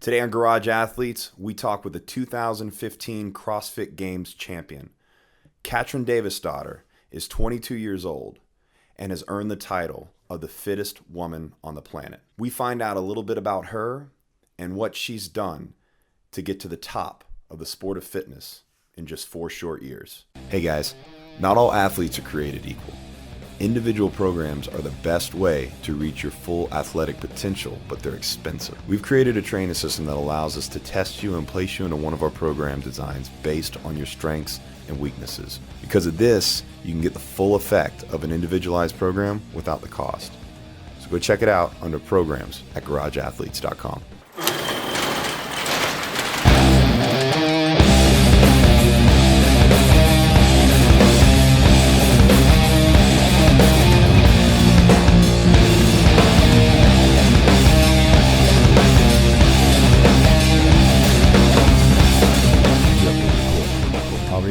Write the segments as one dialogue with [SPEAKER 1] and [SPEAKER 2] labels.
[SPEAKER 1] Today on Garage Athletes, we talk with the 2015 CrossFit Games Champion. Katrin Davidsdottir is 22 years old and has earned the title of the fittest woman on the planet. We find out a little bit about her and what she's done to get to the top of the sport of fitness in just 4 short years. Hey guys, not all athletes are created equal. Individual programs are the best way to reach your full athletic potential, but they're expensive. We've created a training system that allows us to test you and place you into one of our program designs based on your strengths and weaknesses. Because of this, you can get the full effect of an individualized program without the cost. So go check it out under programs at garageathletes.com.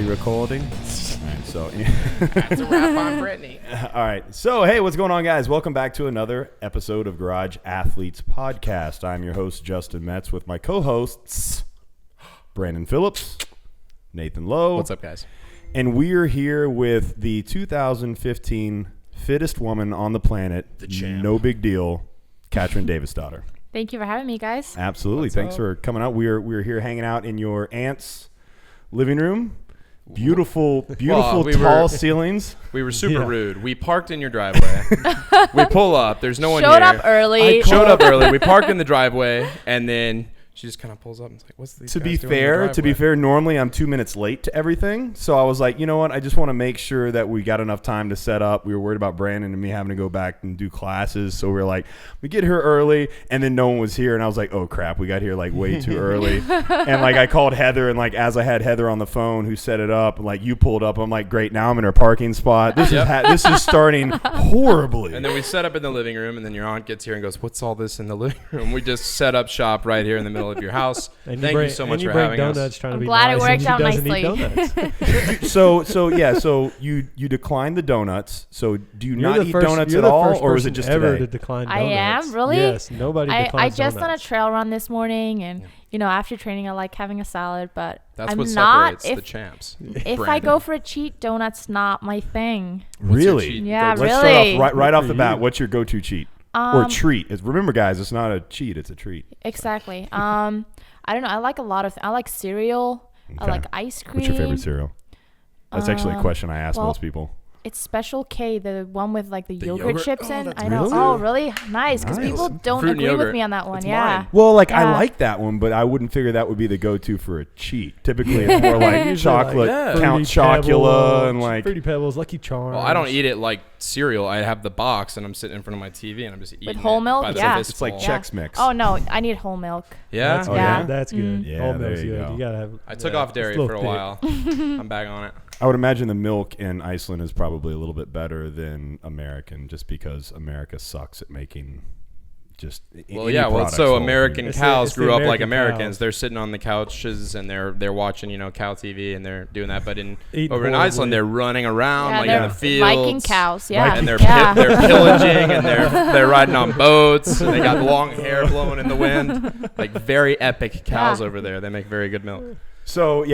[SPEAKER 2] Recording. All right, so
[SPEAKER 3] that's a wrap on Brittany.
[SPEAKER 2] All right. So, hey, what's going on, guys? Welcome back to another episode of Garage Athletes Podcast. I'm your host, Justin Metz, with my co-hosts, Brandon Phillips, Nathan Lowe.
[SPEAKER 3] What's up, guys?
[SPEAKER 2] And we're here with the 2015 fittest woman on the planet.
[SPEAKER 3] The champ.
[SPEAKER 2] No big deal, Katrin Davidsdottir.
[SPEAKER 4] Thank you for having me, guys.
[SPEAKER 2] Absolutely.
[SPEAKER 3] What's
[SPEAKER 2] Thanks
[SPEAKER 3] up?
[SPEAKER 2] for coming out. We're here hanging out in your aunt's living room. Beautiful, tall ceilings.
[SPEAKER 3] We were super rude. We parked in your driveway. We pull up. There's no one here.
[SPEAKER 4] Showed up early.
[SPEAKER 3] Showed up early. We parked in the driveway, and then she just kind of pulls up and is like, "What's these
[SPEAKER 2] To
[SPEAKER 3] guys
[SPEAKER 2] be
[SPEAKER 3] doing in the
[SPEAKER 2] fair,
[SPEAKER 3] driveway?"
[SPEAKER 2] normally I'm 2 minutes late to everything. So I was like, you know what? I just want to make sure that we got enough time to set up. We were worried about Brandon and me having to go back and do classes. So we were like, we get here early, and then no one was here. And I was like, oh, crap. We got here like way too early. And like I called Heather, and like as I had Heather on the phone who set it up, like you pulled up. I'm like, great. Now I'm in her parking spot. This this is starting horribly.
[SPEAKER 3] And then we set up in the living room, and then your aunt gets here and goes, "What's all this in the living room?" We just set up shop right here in the middle of your house.
[SPEAKER 5] And
[SPEAKER 3] Thank you so much for having us.
[SPEAKER 5] Trying to
[SPEAKER 4] I'm
[SPEAKER 5] be
[SPEAKER 4] glad it
[SPEAKER 5] nice, and
[SPEAKER 4] worked
[SPEAKER 5] she
[SPEAKER 4] out
[SPEAKER 5] doesn't
[SPEAKER 4] nicely.
[SPEAKER 5] eat donuts.
[SPEAKER 2] So you declined the donuts. So do you not eat donuts
[SPEAKER 5] you're
[SPEAKER 2] at
[SPEAKER 5] the
[SPEAKER 2] all,
[SPEAKER 5] first
[SPEAKER 2] or was it
[SPEAKER 5] person
[SPEAKER 2] just
[SPEAKER 5] ever
[SPEAKER 2] today?
[SPEAKER 5] to decline
[SPEAKER 4] I
[SPEAKER 5] donuts.
[SPEAKER 4] am? Really?
[SPEAKER 5] Yes, nobody
[SPEAKER 4] I
[SPEAKER 5] declines
[SPEAKER 4] just done a
[SPEAKER 5] donuts.
[SPEAKER 4] trail run this morning, and you know, after training, I like having a salad, but
[SPEAKER 3] That's
[SPEAKER 4] I'm
[SPEAKER 3] what
[SPEAKER 4] not.
[SPEAKER 3] separates the champs.
[SPEAKER 4] If I go for a cheat, donut's not my thing.
[SPEAKER 3] What's your
[SPEAKER 2] Really?
[SPEAKER 3] cheat?
[SPEAKER 4] Yeah,
[SPEAKER 3] Go-to?
[SPEAKER 2] Let's
[SPEAKER 4] really.
[SPEAKER 2] start off right off the
[SPEAKER 5] For
[SPEAKER 2] bat.
[SPEAKER 5] you.
[SPEAKER 2] What's your go-to cheat or treat? Remember, guys, it's not a cheat; it's a treat.
[SPEAKER 4] Exactly. I don't know. I like a lot of. I like cereal. I
[SPEAKER 2] Okay.
[SPEAKER 4] like ice cream.
[SPEAKER 2] What's your favorite cereal? That's actually a question I ask
[SPEAKER 4] well,
[SPEAKER 2] most people.
[SPEAKER 4] It's Special K, the one with like the yogurt
[SPEAKER 3] yogurt?
[SPEAKER 4] chips
[SPEAKER 3] Oh,
[SPEAKER 4] in.
[SPEAKER 3] that's
[SPEAKER 4] I know.
[SPEAKER 2] really-
[SPEAKER 4] Oh, really? Nice. Because
[SPEAKER 2] Nice.
[SPEAKER 4] people don't
[SPEAKER 3] Fruit and
[SPEAKER 4] agree with
[SPEAKER 3] yogurt.
[SPEAKER 4] me on that one.
[SPEAKER 3] It's
[SPEAKER 4] Yeah.
[SPEAKER 3] mine.
[SPEAKER 2] Well, like I
[SPEAKER 4] Yeah.
[SPEAKER 2] like that one, but I wouldn't figure that would be the go-to for a cheat. Typically, it's more like
[SPEAKER 5] Usually
[SPEAKER 2] chocolate,
[SPEAKER 3] Yeah.
[SPEAKER 2] Count
[SPEAKER 5] Fruity
[SPEAKER 2] Chocula,
[SPEAKER 5] Pebbles,
[SPEAKER 2] and like.
[SPEAKER 5] Fruity Pebbles, Lucky Charms.
[SPEAKER 3] Well, I don't eat it like cereal. I have the box, and I'm sitting in front of my TV, and I'm just eating
[SPEAKER 4] With whole
[SPEAKER 3] it
[SPEAKER 4] milk?
[SPEAKER 3] by the
[SPEAKER 4] Yeah.
[SPEAKER 2] It's like
[SPEAKER 3] fistful.
[SPEAKER 2] Chex Mix.
[SPEAKER 4] Oh no, I need whole milk.
[SPEAKER 3] Yeah.
[SPEAKER 5] That's
[SPEAKER 2] Oh,
[SPEAKER 5] good.
[SPEAKER 2] yeah?
[SPEAKER 5] That's good.
[SPEAKER 2] Yeah,
[SPEAKER 5] Whole
[SPEAKER 2] there
[SPEAKER 5] milk's
[SPEAKER 2] you
[SPEAKER 5] good.
[SPEAKER 2] go.
[SPEAKER 5] You gotta have.
[SPEAKER 3] I took
[SPEAKER 5] yeah,
[SPEAKER 3] off
[SPEAKER 5] it's
[SPEAKER 3] dairy
[SPEAKER 5] little
[SPEAKER 3] for a
[SPEAKER 5] thick.
[SPEAKER 3] while. I'm back on it.
[SPEAKER 2] I would imagine the milk in Iceland is probably a little bit better than American, just because America sucks at making just.
[SPEAKER 3] Well,
[SPEAKER 2] any
[SPEAKER 3] yeah. Well,
[SPEAKER 2] product
[SPEAKER 3] so
[SPEAKER 2] soul
[SPEAKER 3] American
[SPEAKER 2] food.
[SPEAKER 5] It's
[SPEAKER 3] cows
[SPEAKER 5] the
[SPEAKER 3] grew up like
[SPEAKER 5] American
[SPEAKER 3] Americans.
[SPEAKER 5] cows.
[SPEAKER 3] They're sitting on the couches and they're watching, you know, cow TV, and they're doing that. But
[SPEAKER 5] Eating
[SPEAKER 3] over in
[SPEAKER 5] horribly.
[SPEAKER 3] Iceland, they're running around
[SPEAKER 4] Yeah,
[SPEAKER 3] like
[SPEAKER 4] they're
[SPEAKER 3] in the fields.
[SPEAKER 4] Viking cows. Yeah.
[SPEAKER 3] And they're
[SPEAKER 4] yeah.
[SPEAKER 3] they're pillaging, and they're riding on boats, and they got long hair blowing in the wind. Like very epic cows
[SPEAKER 4] Yeah.
[SPEAKER 3] over there. They make very good milk.
[SPEAKER 2] So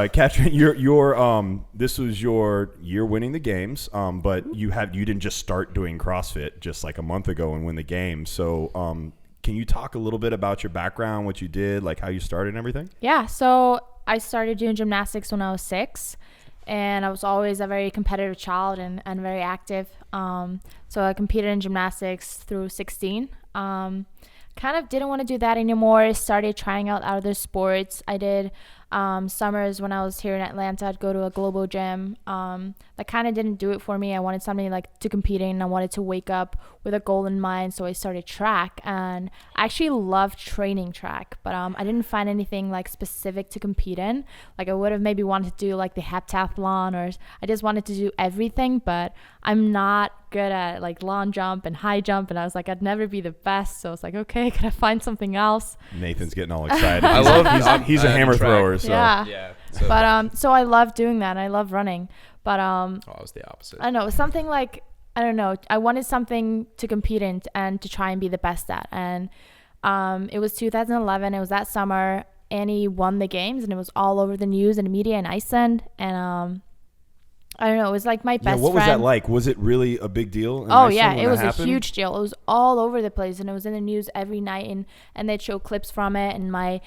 [SPEAKER 2] Katrin, this was your year winning the games, but you didn't just start doing CrossFit just like a month ago and win the games. So can you talk a little bit about your background, what you did, like how you started and everything?
[SPEAKER 4] Yeah. So I started doing gymnastics when I was 6, and I was always a very competitive child and very active. So I competed in gymnastics through 16. Kind of didn't want to do that anymore. Started trying out other sports. I did summers when I was here in Atlanta. I'd go to a global gym. That kind of didn't do it for me. I wanted something like to compete in. I wanted to wake up with a goal in mind, so I started track, and I actually loved training track, but I didn't find anything like specific to compete in. Like I would have maybe wanted to do like the heptathlon, or I just wanted to do everything, but I'm not good at like long jump and high jump, and I was like, I'd never be the best, so I was like, okay, can I find something else?
[SPEAKER 2] Nathan's getting all excited.
[SPEAKER 3] I love
[SPEAKER 2] he's a hammer
[SPEAKER 3] track.
[SPEAKER 2] thrower, so
[SPEAKER 4] Yeah.
[SPEAKER 3] Yeah. So,
[SPEAKER 4] But so I love doing that, and I love running, but
[SPEAKER 3] oh, I was the opposite.
[SPEAKER 4] I don't know, something like, I don't know, I wanted something to compete in and to try and be the best at, and It was 2011. It was that summer. Annie won the games, and it was all over the news and media in Iceland. And I don't know. It was like my best friend.
[SPEAKER 2] What was that like? Was it really a big deal?
[SPEAKER 4] Oh yeah, it was a huge deal. It was all over the place, and it was in the news every night. And they'd show clips from it, and my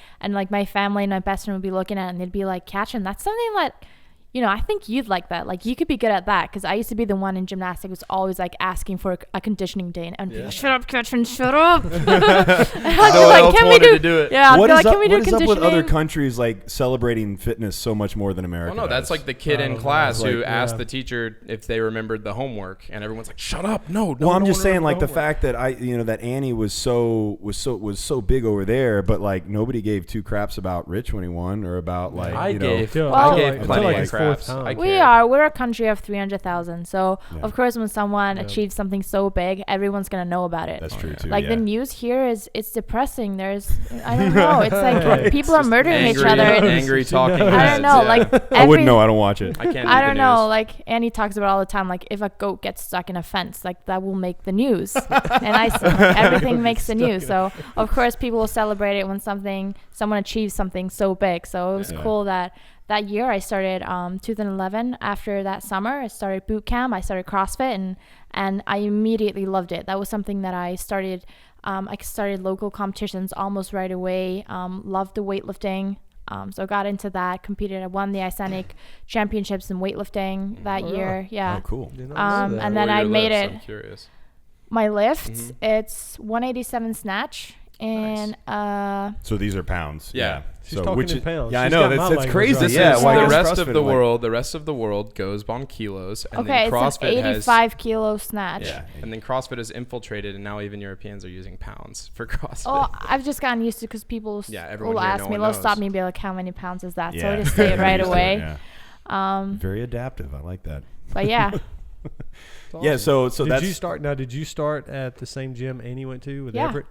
[SPEAKER 4] family and my best friend would be looking at it, and they'd be like, "Katrin, that's something that, you know, I think you'd like that. Like, you could be good at that." Because I used to be the one in gymnastics was always like asking for a conditioning day, and be like, "Shut up, Katrin, shut up."
[SPEAKER 3] No one else wanted to do it.
[SPEAKER 4] Yeah,
[SPEAKER 2] What
[SPEAKER 4] I'd be
[SPEAKER 2] is
[SPEAKER 4] like, "Can we do
[SPEAKER 2] what is up with
[SPEAKER 4] conditioning?"
[SPEAKER 2] other countries like celebrating fitness so much more than America?
[SPEAKER 3] Well, no, that's
[SPEAKER 2] does?
[SPEAKER 3] like the kid in
[SPEAKER 5] Oh,
[SPEAKER 3] class
[SPEAKER 2] like-
[SPEAKER 3] who asked
[SPEAKER 5] yeah.
[SPEAKER 3] the teacher if they remembered the homework, and everyone's like, "Shut up! No."
[SPEAKER 2] Well, I'm
[SPEAKER 3] no
[SPEAKER 2] just
[SPEAKER 3] one
[SPEAKER 2] saying,
[SPEAKER 3] remembered
[SPEAKER 2] like the
[SPEAKER 3] homework."
[SPEAKER 2] fact that that Annie was so big over there, but like nobody gave two craps about Rich when he won, or about like
[SPEAKER 3] I
[SPEAKER 2] you know.
[SPEAKER 3] gave
[SPEAKER 4] Well,
[SPEAKER 3] plenty
[SPEAKER 5] like
[SPEAKER 3] of
[SPEAKER 5] his fourth
[SPEAKER 3] craps.
[SPEAKER 5] time.
[SPEAKER 3] I
[SPEAKER 4] We're a country of 300,000. So
[SPEAKER 2] Yeah.
[SPEAKER 4] of course, when someone
[SPEAKER 5] Yeah.
[SPEAKER 4] achieves something so big, everyone's gonna know about it.
[SPEAKER 2] That's true too.
[SPEAKER 4] Like
[SPEAKER 2] yeah.
[SPEAKER 4] the news here it's depressing. I don't know. It's like people are murdering each
[SPEAKER 3] angry,
[SPEAKER 4] other.
[SPEAKER 3] angry talking
[SPEAKER 5] I
[SPEAKER 3] heads.
[SPEAKER 4] I don't know.
[SPEAKER 3] yeah.
[SPEAKER 4] Like
[SPEAKER 2] I wouldn't know. I don't watch it.
[SPEAKER 3] I can't.
[SPEAKER 4] I
[SPEAKER 3] read
[SPEAKER 4] don't
[SPEAKER 3] the
[SPEAKER 4] know.
[SPEAKER 3] news.
[SPEAKER 4] Like Annie talks about all the time. Like if a goat gets stuck in a fence, like that will make the news. And everything makes the news. So of course people will celebrate it when someone achieves something so big. So it was
[SPEAKER 2] Yeah.
[SPEAKER 4] cool that year I started 2011. After that summer, I started boot camp. I started CrossFit, and I immediately loved it. That was something that I started. I started local competitions almost right away. Loved the weightlifting. So got into that, competed. I won the Icelandic championships in weightlifting that year. Yeah.
[SPEAKER 2] Oh, cool.
[SPEAKER 5] Did not know that.
[SPEAKER 4] And
[SPEAKER 3] What
[SPEAKER 4] then
[SPEAKER 3] were
[SPEAKER 4] I
[SPEAKER 3] your
[SPEAKER 4] made
[SPEAKER 3] lifts?
[SPEAKER 4] it.
[SPEAKER 3] I'm curious.
[SPEAKER 4] My lifts, it's 187 snatch and
[SPEAKER 2] So these are pounds.
[SPEAKER 3] Yeah.
[SPEAKER 5] She's talking in pounds.
[SPEAKER 2] Yeah, I
[SPEAKER 5] She's
[SPEAKER 2] know.
[SPEAKER 5] got my
[SPEAKER 2] That's
[SPEAKER 5] language
[SPEAKER 2] crazy.
[SPEAKER 5] right.
[SPEAKER 3] This
[SPEAKER 2] Yeah.
[SPEAKER 3] is
[SPEAKER 2] why
[SPEAKER 3] the
[SPEAKER 2] is
[SPEAKER 3] rest
[SPEAKER 2] CrossFit
[SPEAKER 3] of the
[SPEAKER 2] like-
[SPEAKER 3] world. The rest of the world goes on kilos, and
[SPEAKER 4] okay,
[SPEAKER 3] then
[SPEAKER 4] it's
[SPEAKER 3] CrossFit
[SPEAKER 4] an 85 kilo snatch.
[SPEAKER 3] has. Yeah, and then CrossFit has infiltrated, and now even Europeans are using pounds for CrossFit.
[SPEAKER 4] Oh, I've just gotten used to because people
[SPEAKER 3] Yeah, everyone
[SPEAKER 4] will
[SPEAKER 3] here,
[SPEAKER 4] ask
[SPEAKER 3] no
[SPEAKER 4] me,
[SPEAKER 3] one
[SPEAKER 4] they'll
[SPEAKER 3] knows.
[SPEAKER 4] stop me and be like, how many pounds is that? So
[SPEAKER 2] Yeah.
[SPEAKER 4] I just say it right
[SPEAKER 2] Used to
[SPEAKER 4] away.
[SPEAKER 2] yeah. Very adaptive. I like that.
[SPEAKER 4] But yeah,
[SPEAKER 2] Yeah. So
[SPEAKER 5] Did you start at the same gym Annie went to with
[SPEAKER 4] Yeah.
[SPEAKER 5] Everett?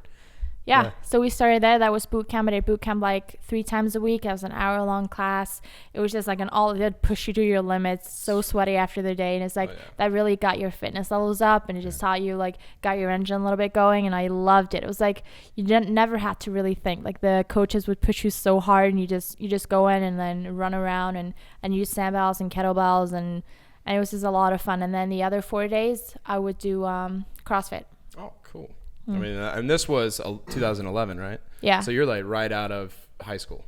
[SPEAKER 4] yeah.
[SPEAKER 5] Yeah.
[SPEAKER 4] So we started there. That was boot camp. I did boot camp like 3 times a week. It was an hour-long class. It was just like they'd push you to your limits. So sweaty after the day, and it's like that really got your fitness levels up, and it just taught you got your engine a little bit going. And I loved it. It was like you never had to really think. Like the coaches would push you so hard, and you just go in and then run around and use sandbags and kettlebells, and it was just a lot of fun. And then the other 4 days I would do CrossFit.
[SPEAKER 3] Oh, cool. I mean, and this was 2011, right?
[SPEAKER 4] Yeah.
[SPEAKER 3] So you're like right out of high school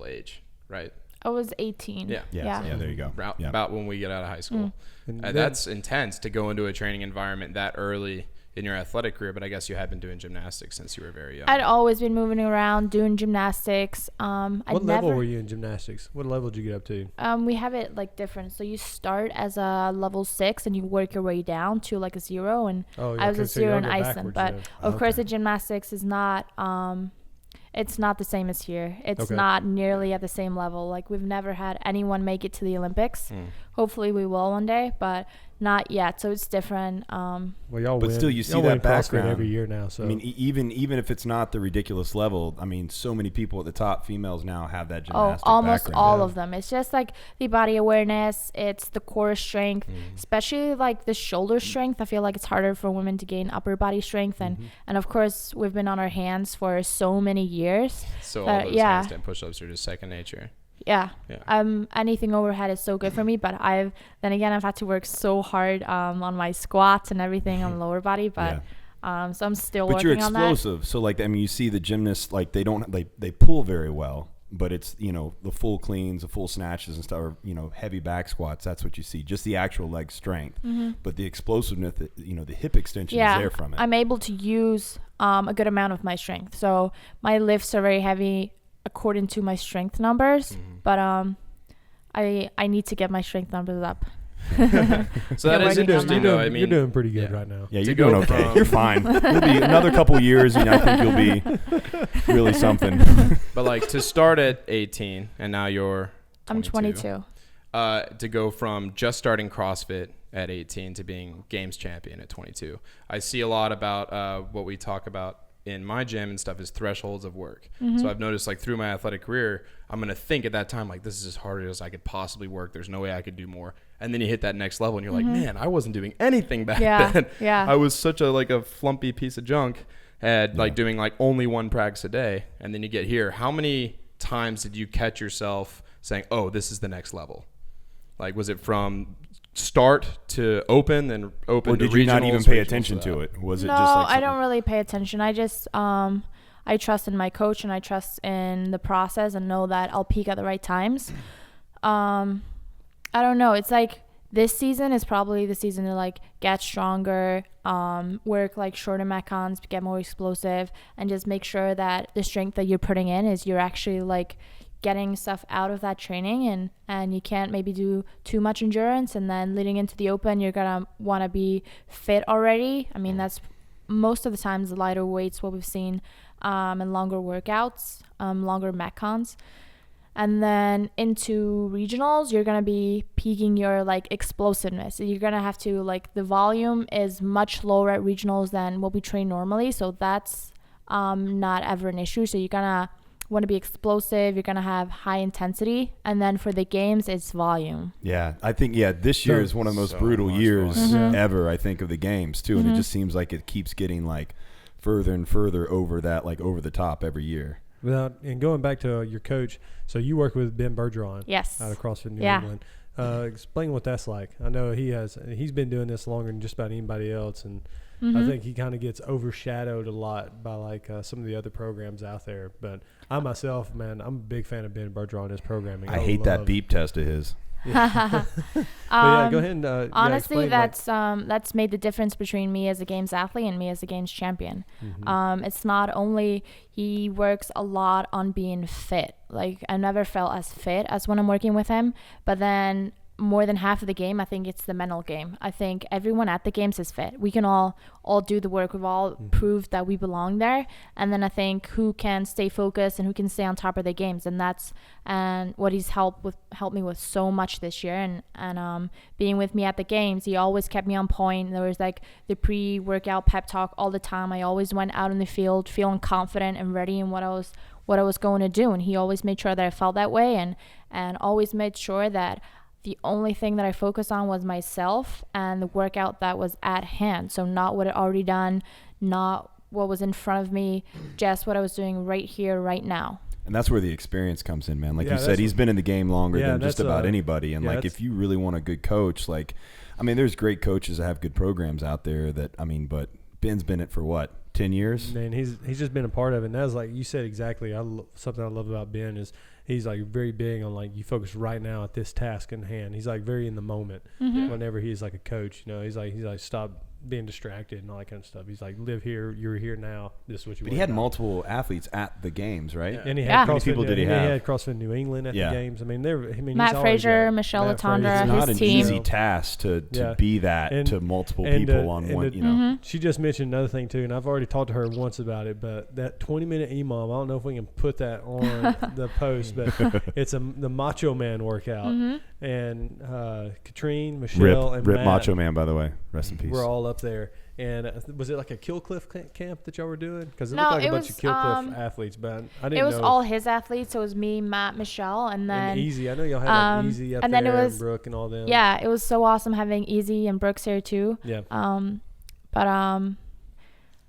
[SPEAKER 3] age, right?
[SPEAKER 4] I was 18.
[SPEAKER 3] Yeah.
[SPEAKER 2] Yeah. There you go. Yeah.
[SPEAKER 3] About when we get out of high school.
[SPEAKER 5] And then-
[SPEAKER 3] That's intense to go into a training environment that early in your athletic career, but I guess you had been doing gymnastics since you were very young.
[SPEAKER 4] I'd always been moving around doing gymnastics.
[SPEAKER 5] What level were you in gymnastics? What level did you get up to?
[SPEAKER 4] We have it like different. So you start as a level 6 and you work your way down to like a 0. And
[SPEAKER 5] Oh, yeah,
[SPEAKER 4] I was
[SPEAKER 5] okay,
[SPEAKER 4] a
[SPEAKER 5] so you're
[SPEAKER 4] 0 in
[SPEAKER 5] gonna go
[SPEAKER 4] Iceland.
[SPEAKER 5] backwards
[SPEAKER 4] But
[SPEAKER 5] then.
[SPEAKER 4] of course, the gymnastics is not. It's not the same as here. It's
[SPEAKER 5] Okay.
[SPEAKER 4] not nearly at the same level. Like we've never had anyone make it to the Olympics. Hopefully we will one day, but not yet. So it's different.
[SPEAKER 5] Well, y'all
[SPEAKER 2] But
[SPEAKER 5] win.
[SPEAKER 2] still, you see
[SPEAKER 5] y'all
[SPEAKER 2] that
[SPEAKER 5] win CrossFit
[SPEAKER 2] background.
[SPEAKER 5] every year now. So
[SPEAKER 2] I mean, even if it's not the ridiculous level, I mean, so many people at the top, females now have that gymnastic
[SPEAKER 4] almost
[SPEAKER 2] background.
[SPEAKER 4] all of them. It's just like the body awareness. It's the core strength, especially like the shoulder strength. I feel like it's harder for women to gain upper body strength, and of course we've been on our hands for so many years.
[SPEAKER 3] So all those
[SPEAKER 4] yeah.
[SPEAKER 3] handstand push-ups are just second nature.
[SPEAKER 4] Yeah.
[SPEAKER 3] Yeah.
[SPEAKER 4] Anything overhead is so good for me, but I've had to work so hard on my squats and everything on the lower body, but so I'm still
[SPEAKER 2] But you're
[SPEAKER 4] working on that.
[SPEAKER 2] explosive, so like I mean, you see the gymnasts like they pull very well, but it's the full cleans, the full snatches and stuff, or heavy back squats. That's what you see, just the actual leg strength, but the explosiveness, the hip extension is there from it.
[SPEAKER 4] I'm able to use a good amount of my strength, so my lifts are very heavy according to my strength numbers, but I need to get my strength numbers up.
[SPEAKER 3] So that is
[SPEAKER 4] working on
[SPEAKER 3] interesting,
[SPEAKER 4] that.
[SPEAKER 3] though. I mean,
[SPEAKER 5] you're doing pretty good right now.
[SPEAKER 2] Yeah,
[SPEAKER 3] to
[SPEAKER 2] you're
[SPEAKER 3] go
[SPEAKER 2] doing okay.
[SPEAKER 3] from-
[SPEAKER 2] You're fine. You'll be another couple years, and I think you'll be really something.
[SPEAKER 3] but like to start at 18, and now you're 22.
[SPEAKER 4] I'm 22.
[SPEAKER 3] To go from just starting CrossFit at 18 to being games champion at 22. I see a lot about what we talk about in my gym and stuff is thresholds of work. So I've noticed like through my athletic career, I'm going to think at that time, like, this is as hard as I could possibly work. There's no way I could do more. And then you hit that next level and you're like, man, I wasn't doing anything back then.
[SPEAKER 4] Yeah.
[SPEAKER 3] I was such a flumpy piece of junk had like doing like only one practice a day, and then you get here. How many times did you catch yourself saying, "Oh, this is the next level"? Like, was it from start to open and open?
[SPEAKER 2] Or
[SPEAKER 3] to
[SPEAKER 2] did you not
[SPEAKER 3] regionals,
[SPEAKER 2] even pay
[SPEAKER 3] regionals
[SPEAKER 2] attention to
[SPEAKER 3] that?
[SPEAKER 2] it? Was it
[SPEAKER 4] No,
[SPEAKER 2] just like
[SPEAKER 4] I don't really pay attention. I just I trust in my coach and I trust in the process and know that I'll peak at the right times. I don't know. It's like this season is probably the season to like get stronger, work like shorter metcons, get more explosive, and just make sure that the strength that you're putting in is you're actually like getting stuff out of that training, and you can't maybe do too much endurance, and then leading into the open you're gonna want to be fit already. I mean, that's most of the times the lighter weights what we've seen, and longer workouts, longer metcons. And then into regionals, you're going to be peaking your like explosiveness. You're going to have to like, the volume is much lower at regionals than what we train normally. So that's not ever an issue. So you're going to want to be explosive. You're going to have high intensity. And then for the games, it's volume.
[SPEAKER 2] Yeah, I think, this year is one of the most brutal years ever, I think, of the games too. And it just seems like it keeps getting like further and further over that, like over the top every year.
[SPEAKER 5] And going back to your coach, so you work with Ben Bergeron,
[SPEAKER 4] Yes.
[SPEAKER 5] out of CrossFit New England. Explain what that's like. I know he's been doing this longer than just about anybody else, and I think he kind of gets overshadowed a lot by like some of the other programs out there. But I myself, man, I'm a big fan of Ben Bergeron, his programming.
[SPEAKER 2] I hate that beep test of his.
[SPEAKER 5] But yeah, go ahead and
[SPEAKER 4] honestly,
[SPEAKER 5] explain,
[SPEAKER 4] that's made the difference between me as a games athlete and me as a games champion. It's not only he works a lot on being fit. Like, I never felt as fit as when I'm working with him, but then more than half of the game, I think it's the mental game. I think everyone at the games is fit. We can all do the work. We've all proved that we belong there. And then I think who can stay focused and who can stay on top of their games. And that's what he's helped me with so much this year. And being with me at the games, he always kept me on point. There was like the pre-workout pep talk all the time. I always went out in the field feeling confident and ready in what I was going to do. And he always made sure that I felt that way, and always made sure that the only thing that I focused on was myself and the workout that was at hand. So not what I'd already done, not what was in front of me, just what I was doing right here, right now.
[SPEAKER 2] And that's where the experience comes in, man. Like you said, he's been in the game longer than just about anybody. And like, if you really want a good coach, like, I mean, there's great coaches that have good programs out there but Ben's been it for what, 10 years?
[SPEAKER 5] Man, he's just been a part of it. And that's like you said exactly. Something I love about Ben is he's like very big on like, you focus right now at this task in hand. He's like very in the moment whenever he's like a coach. You know, he's like stop being distracted and all that kind of stuff. He's like, live here, you're here now. This is what you want.
[SPEAKER 2] But he had multiple athletes at the games, right?
[SPEAKER 5] Yeah. And he had
[SPEAKER 2] How many people did he have?
[SPEAKER 5] He had CrossFit New England at the games. I mean,
[SPEAKER 4] Matt Frazier, Michelle Latondra,
[SPEAKER 2] it's not
[SPEAKER 4] his
[SPEAKER 2] an
[SPEAKER 4] team.
[SPEAKER 2] easy task to be that to multiple people on one, you know.
[SPEAKER 5] She just mentioned another thing too, and I've already talked to her once about it, but that 20-minute EMOM, I don't know if we can put that on the post, but it's the Macho Man workout. And Katrin, Michelle, and
[SPEAKER 2] Rip
[SPEAKER 5] Matt,
[SPEAKER 2] Macho Man, by the way. Rest in peace.
[SPEAKER 5] We're all up there. And was it like a Killcliff camp that y'all were doing? Because it
[SPEAKER 4] No,
[SPEAKER 5] looked like
[SPEAKER 4] it
[SPEAKER 5] a bunch
[SPEAKER 4] was,
[SPEAKER 5] of Killcliff athletes, but I didn't know.
[SPEAKER 4] It was all his athletes. So it was me, Matt, Michelle, and then
[SPEAKER 5] and Easy. I know y'all had like Easy up
[SPEAKER 4] and
[SPEAKER 5] there,
[SPEAKER 4] then it was,
[SPEAKER 5] and Brooke and all them.
[SPEAKER 4] Yeah, it was so awesome having Easy and Brooks here too.
[SPEAKER 5] Yeah.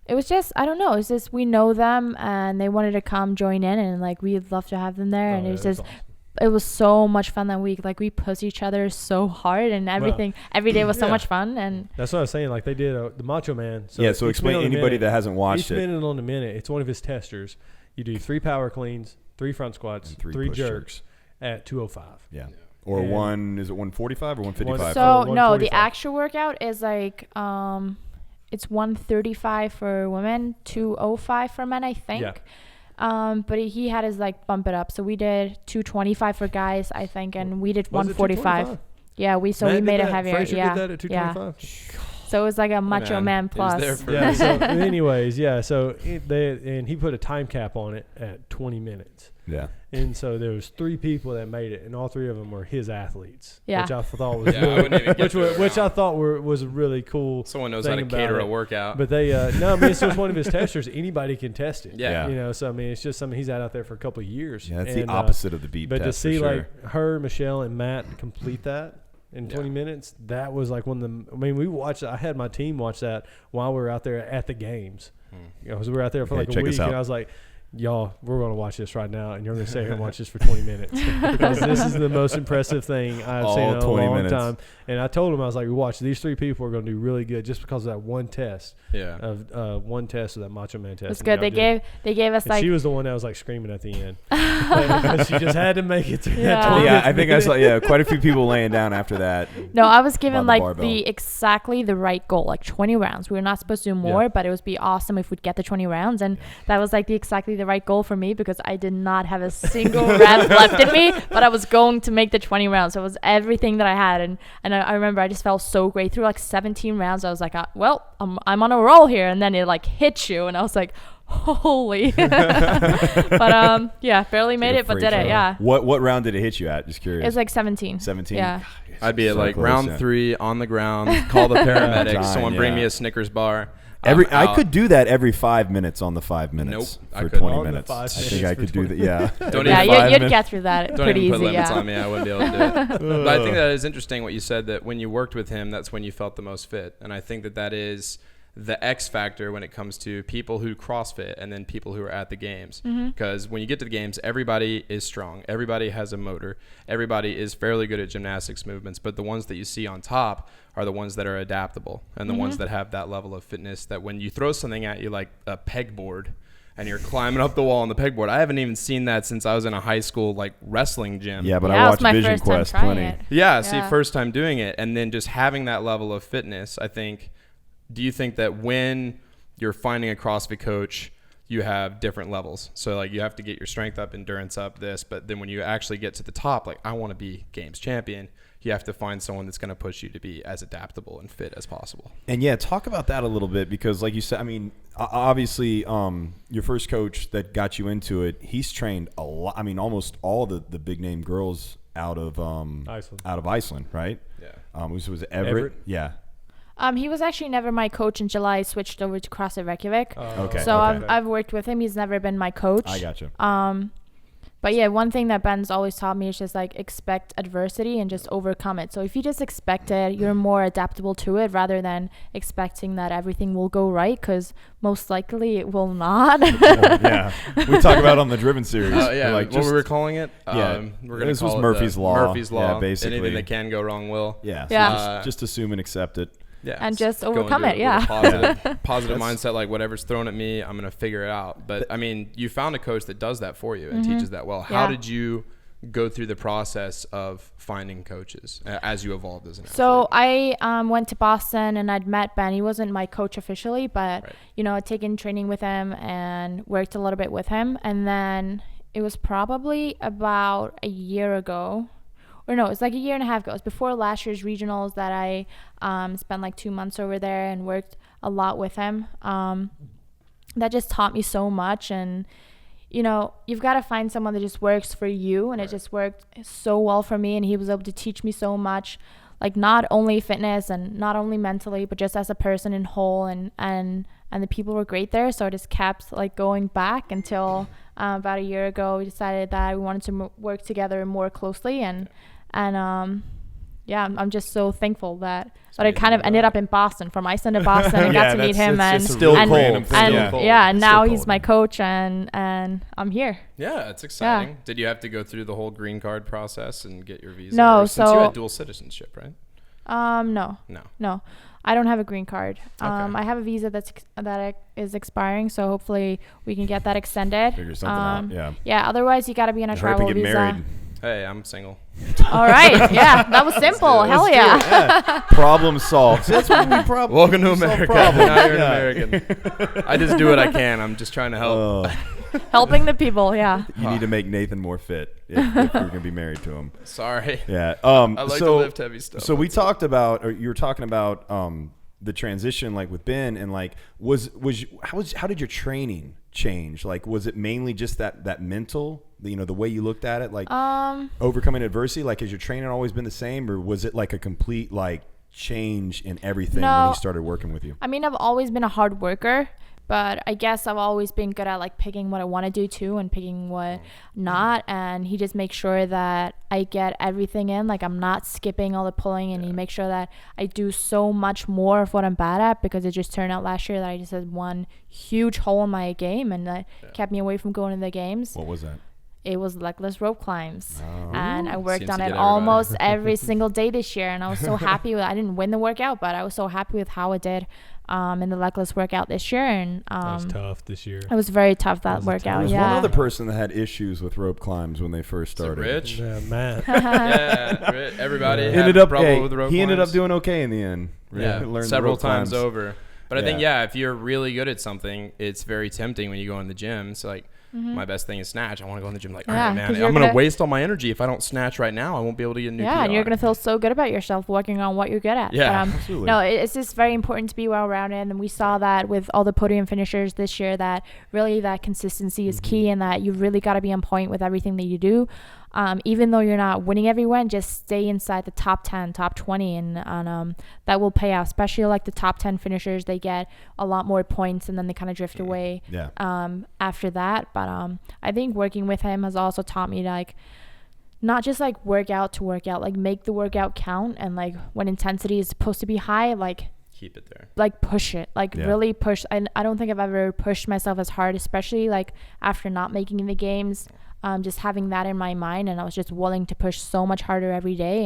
[SPEAKER 4] It was just, I don't know. It's just, we know them and they wanted to come join in, and like we'd love to have them there. And it was just, awesome. It was so much fun that week. Like we pushed each other so hard, and everything every day was so much fun. And
[SPEAKER 5] that's what I was saying. Like they did the Macho Man.
[SPEAKER 2] So explain anybody that hasn't watched
[SPEAKER 5] it. Each minute on the minute, it's one of his testers. You do 3 power cleans, 3 front squats, 3 jerks at 205.
[SPEAKER 2] Yeah. Or is it 145 or 155?
[SPEAKER 4] So no, the actual workout is like it's 135 for women, 205 for men, I think. Yeah. But he had his like bump it up. So we did 225 for guys, I think, and we did 145. Yeah, we made it heavier.
[SPEAKER 5] Frazier did that at 225.
[SPEAKER 4] So it was like a Macho Man plus.
[SPEAKER 5] Yeah. So anyways, yeah. So he put a time cap on it at 20 minutes.
[SPEAKER 2] Yeah.
[SPEAKER 5] And so there was 3 people that made it, and all 3 of them were his athletes.
[SPEAKER 4] Yeah.
[SPEAKER 5] Which I thought was which I thought was a really cool.
[SPEAKER 3] Someone knows how to cater a workout.
[SPEAKER 5] But they no, I mean it's just one of his testers. Anybody can test it.
[SPEAKER 3] Yeah.
[SPEAKER 5] You know, so I mean it's just something he's had out there for a couple of years.
[SPEAKER 2] Yeah, that's the opposite of the beep
[SPEAKER 5] test. But to see
[SPEAKER 2] like
[SPEAKER 5] her, Michelle, and Matt complete that. in 20 minutes. That was like one of the. I mean, I had my team watch that while we were out there at the games. You know, 'cause we were out there for like a week, and I was like, y'all, we're going to watch this right now, and you're going to stay here and watch this for 20 minutes because this is the most impressive thing I've seen in a long time. And I told him, I was like, we watch, these 3 people are going to do really good just because of that one test.
[SPEAKER 3] Yeah.
[SPEAKER 5] Of one test of that Macho Man test.
[SPEAKER 4] It's good. They gave us, like,
[SPEAKER 5] she was the one that was like screaming at the end. But she just had to make it through that 20
[SPEAKER 2] Yeah, I think I saw quite a few people laying down after that.
[SPEAKER 4] No, I was given like
[SPEAKER 2] barbell.
[SPEAKER 4] exactly the right goal, like 20 rounds. We were not supposed to do more, but it would be awesome if we'd get the 20 rounds. And that was like exactly the right goal for me because I did not have a single rep left in me, but I was going to make the 20 rounds. So it was everything that I had. And I remember I just felt so great through like 17 rounds. I was like, well, I'm on a roll here. And then it like hits you. And I was like, holy. But yeah, barely made it, but did it. Yeah.
[SPEAKER 2] What round did it hit you at? Just curious.
[SPEAKER 4] It was like 17.
[SPEAKER 2] 17?
[SPEAKER 4] Yeah.
[SPEAKER 3] I'd be at like round 3 on the ground, call the paramedics, someone bring me a Snickers bar.
[SPEAKER 2] I could do that every 5 minutes on the 5 minutes for 20 minutes. I think I could do that. Yeah.
[SPEAKER 4] You'd get through that pretty easy.
[SPEAKER 3] Don't even put limits on me. I wouldn't be able to do it. But I think that is interesting what you said, that when you worked with him, that's when you felt the most fit. And I think that is the X factor when it comes to people who CrossFit and then people who are at the games. Because when you get to the games, everybody is strong. Everybody has a motor. Everybody is fairly good at gymnastics movements. But the ones that you see on top are the ones that are adaptable and the ones that have that level of fitness that when you throw something at you like a pegboard and you're climbing up the wall on the pegboard. I haven't even seen that since I was in a high school like wrestling gym.
[SPEAKER 2] Yeah, but I watched Vision Quest plenty.
[SPEAKER 3] Yeah, see, first time doing it. And then just having that level of fitness, I think. Do you think that when you're finding a CrossFit coach, you have different levels? So like you have to get your strength up, endurance up, but then when you actually get to the top, like I want to be Games Champion, you have to find someone that's going to push you to be as adaptable and fit as possible. And
[SPEAKER 2] yeah, talk about that a little bit because like you said, I mean, obviously your first coach that got you into it, he's trained a lot. I mean, almost all the big name girls out of Iceland, right?
[SPEAKER 3] Yeah.
[SPEAKER 2] Was Everett? Yeah.
[SPEAKER 4] He was actually never my coach until I switched over to CrossFit Reykjavik.
[SPEAKER 2] Okay.
[SPEAKER 4] So I've worked with him. He's never been my coach.
[SPEAKER 2] I gotcha.
[SPEAKER 4] But yeah, one thing that Ben's always taught me is just like expect adversity and just overcome it. So if you just expect it, you're more adaptable to it rather than expecting that everything will go right because most likely it will not.
[SPEAKER 2] Yeah. We talk about on the Driven series.
[SPEAKER 3] Yeah, like what we were calling it.
[SPEAKER 2] Yeah.
[SPEAKER 3] We're gonna
[SPEAKER 2] this
[SPEAKER 3] call
[SPEAKER 2] was
[SPEAKER 3] it
[SPEAKER 2] Murphy's Law.
[SPEAKER 3] Murphy's Law.
[SPEAKER 2] Yeah, basically.
[SPEAKER 3] Anything that can go wrong will.
[SPEAKER 2] Yeah. So
[SPEAKER 4] Yeah.
[SPEAKER 2] just assume and accept it.
[SPEAKER 3] Yeah,
[SPEAKER 4] and just
[SPEAKER 3] go
[SPEAKER 4] overcome
[SPEAKER 3] into
[SPEAKER 4] it. Yeah.
[SPEAKER 3] Positive mindset, like whatever's thrown at me, I'm going to figure it out. But I mean, you found a coach that does that for you and teaches that well. How did you go through the process of finding coaches as you evolved as an athlete?
[SPEAKER 4] So I went to Boston and I'd met Ben. He wasn't my coach officially, but you know, I'd taken training with him and worked a little bit with him. And then it was probably about a year ago. Or no, it's like a year and a half ago. It was before last year's regionals that I spent like 2 months over there and worked a lot with him. That just taught me so much. And, you know, you've got to find someone that just works for you. And it just worked so well for me. And he was able to teach me so much, like not only fitness and not only mentally, but just as a person in whole. And the people were great there. So I just kept like going back until about a year ago, we decided that we wanted to work together more closely. And yeah, I'm just so thankful that I kind of ended up in Boston, from Iceland to Boston, and got to meet him, and now he's my coach, and I'm here.
[SPEAKER 3] Yeah, it's exciting. Yeah. Did you have to go through the whole green card process and get your visa?
[SPEAKER 4] No,
[SPEAKER 3] since you had dual citizenship, right?
[SPEAKER 4] No. I don't have a green card. I have a visa that is expiring, so hopefully we can get that extended.
[SPEAKER 2] Figure something out.
[SPEAKER 4] Yeah. Otherwise, you got to be on a travel visa.
[SPEAKER 2] Married.
[SPEAKER 3] Hey, I'm single.
[SPEAKER 4] All right. Yeah, that was simple. Hell yeah.
[SPEAKER 2] Problem solved. That's what we problem.
[SPEAKER 3] Welcome to America. Now you're an American. I just do what I can. I'm just trying to help.
[SPEAKER 4] Helping the people. Yeah.
[SPEAKER 2] You need to make Nathan more fit if you're gonna be married to him.
[SPEAKER 3] Sorry.
[SPEAKER 2] Yeah.
[SPEAKER 3] I like to lift heavy stuff.
[SPEAKER 2] So we talked about, or you were talking about the transition, like with Ben, and like how did your training change? Like, was it mainly just that mental, the way you looked at it, like overcoming adversity? Like, has your training always been the same, or was it like a complete like change in everything
[SPEAKER 4] No.
[SPEAKER 2] when he started working with you?
[SPEAKER 4] I mean, I've always been a hard worker, but I guess I've always been good at like picking what I want to do too and picking what not. And he just makes sure that I get everything in. Like I'm not skipping all the pulling, and he makes sure that I do so much more of what I'm bad at, because it just turned out last year that I just had one huge hole in my game, and that kept me away from going to the games.
[SPEAKER 2] What was that?
[SPEAKER 4] It was legless rope climbs,
[SPEAKER 2] Oh.
[SPEAKER 4] and I worked
[SPEAKER 3] Seems
[SPEAKER 4] on
[SPEAKER 3] to
[SPEAKER 4] it
[SPEAKER 3] get
[SPEAKER 4] almost every single day this year, and I was so happy with. I didn't win the workout, but I was so happy with how it did in the legless workout this year, and
[SPEAKER 5] That was tough this year.
[SPEAKER 4] it was very tough, that
[SPEAKER 5] was a
[SPEAKER 4] workout.
[SPEAKER 2] There was
[SPEAKER 4] Yeah.
[SPEAKER 2] one other person that had issues with rope climbs when they first
[SPEAKER 3] Is it
[SPEAKER 2] started.
[SPEAKER 3] Rich?
[SPEAKER 5] Yeah, Matt.
[SPEAKER 3] Yeah, everybody
[SPEAKER 5] Yeah.
[SPEAKER 3] had
[SPEAKER 2] Ended up,
[SPEAKER 3] trouble with the rope
[SPEAKER 2] he ended up
[SPEAKER 3] climbs.
[SPEAKER 2] doing okay in the end.
[SPEAKER 3] Yeah,
[SPEAKER 2] Learned the
[SPEAKER 3] several
[SPEAKER 2] rope
[SPEAKER 3] times
[SPEAKER 2] climbs.
[SPEAKER 3] over. But I think,
[SPEAKER 2] Yeah.
[SPEAKER 3] if you're really good at something, it's very tempting when you go in the gym. So, like, my best thing is snatch. I want to go in the gym like, all
[SPEAKER 4] Yeah,
[SPEAKER 3] right, man,
[SPEAKER 4] 'cause
[SPEAKER 3] I'm
[SPEAKER 4] you're
[SPEAKER 3] going to
[SPEAKER 4] gonna-
[SPEAKER 3] waste all my energy. If I don't snatch right now, I won't be able to get a new
[SPEAKER 4] Yeah, and
[SPEAKER 3] PR.
[SPEAKER 4] you're going to feel so good about yourself working on what you're good at.
[SPEAKER 3] Yeah.
[SPEAKER 4] But,
[SPEAKER 2] Absolutely.
[SPEAKER 4] no, it's just very important to be well-rounded, and we saw that with all the podium finishers this year, that really that consistency is key, and that you really got to be on point with everything that you do. Even though you're not winning everyone, just stay inside the top 10, top 20, and that will pay out. Especially like the top 10 finishers, they get a lot more points, and then they kind of drift away
[SPEAKER 2] Yeah.
[SPEAKER 4] after that. But I think working with him has also taught me to, like, not just like workout to workout, like make the workout count, and like when intensity is supposed to be high, like
[SPEAKER 3] Keep it there.
[SPEAKER 4] push it, like
[SPEAKER 2] Yeah.
[SPEAKER 4] really push. I don't think I've ever pushed myself as hard, especially like after not making the games. Just having that in my mind, and I was just willing to push so much harder every day,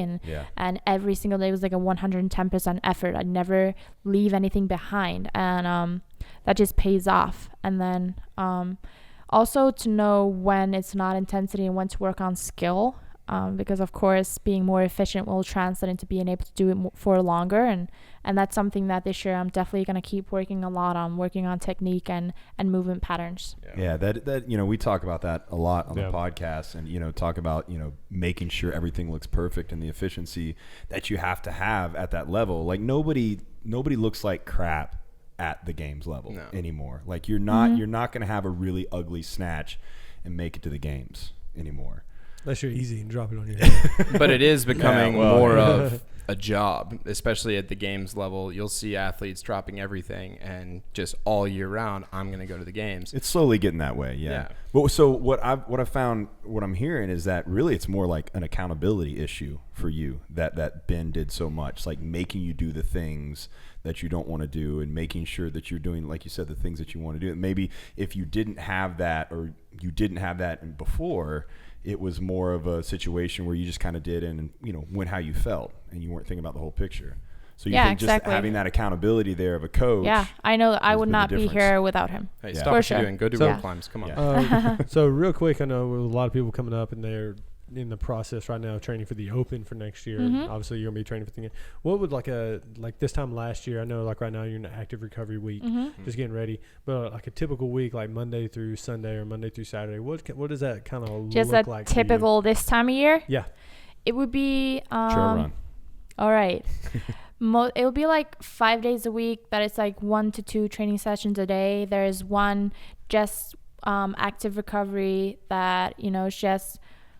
[SPEAKER 4] and every single day was like a 110% effort. I'd never leave anything behind, and that just pays off. And then also to know when it's not intensity and when to work on skill, because of course being more efficient will translate into being able to do it for longer, and that's something that this year I'm definitely going to keep working a lot on, working on technique and movement patterns.
[SPEAKER 2] Yeah, that we talk about that a lot on
[SPEAKER 5] Yeah.
[SPEAKER 2] the podcast, and talk about making sure everything looks perfect and the efficiency that you have to have at that level. Like nobody looks like crap at the games level anymore. Like you're not going to have a really ugly snatch and make it to the games anymore.
[SPEAKER 5] Unless you're easy and drop it on your head.
[SPEAKER 3] But it is becoming
[SPEAKER 2] well,
[SPEAKER 3] more
[SPEAKER 2] yeah.
[SPEAKER 3] of a job, especially at the games level. You'll see athletes dropping everything, and just all year round, I'm going to go to the games.
[SPEAKER 2] It's slowly getting that way, yeah. But so what I found, what I'm hearing is that really it's more like an accountability issue for you that Ben did so much, like making you do the things that you don't want to do, and making sure that you're doing, like you said, the things that you want to do. And maybe if you didn't have that, or you didn't have that before, it was more of a situation where you just kind of did and went how you felt, and you weren't thinking about the whole picture. So you think
[SPEAKER 4] exactly.
[SPEAKER 2] just having that accountability there of a coach.
[SPEAKER 4] Yeah, I know I
[SPEAKER 2] has
[SPEAKER 4] would
[SPEAKER 2] been the
[SPEAKER 4] not be
[SPEAKER 2] difference.
[SPEAKER 4] here without him.
[SPEAKER 3] Hey,
[SPEAKER 2] Yeah.
[SPEAKER 3] stop
[SPEAKER 4] For
[SPEAKER 3] what
[SPEAKER 4] sure.
[SPEAKER 3] you're doing. Go do
[SPEAKER 5] So-
[SPEAKER 3] rope climbs. Come on.
[SPEAKER 2] Yeah.
[SPEAKER 5] So real quick, I know with a lot of people coming up, and they're in the process right now of training for the Open for next year.
[SPEAKER 4] Mhm.
[SPEAKER 5] Obviously, you're gonna be training for the. What would like this time last year? I know like right now you're in an active recovery week, just getting ready. But like a typical week, like Monday through Sunday or Monday through Saturday, what does that kind of
[SPEAKER 4] Just
[SPEAKER 5] look
[SPEAKER 4] a
[SPEAKER 5] like? for you?
[SPEAKER 4] typical this time of year.
[SPEAKER 5] Yeah.
[SPEAKER 4] It would be
[SPEAKER 2] Trail run.
[SPEAKER 4] all right. It would be like 5 days a week, that it's like 1 to 2 training sessions a day. There's one just active recovery that it's just,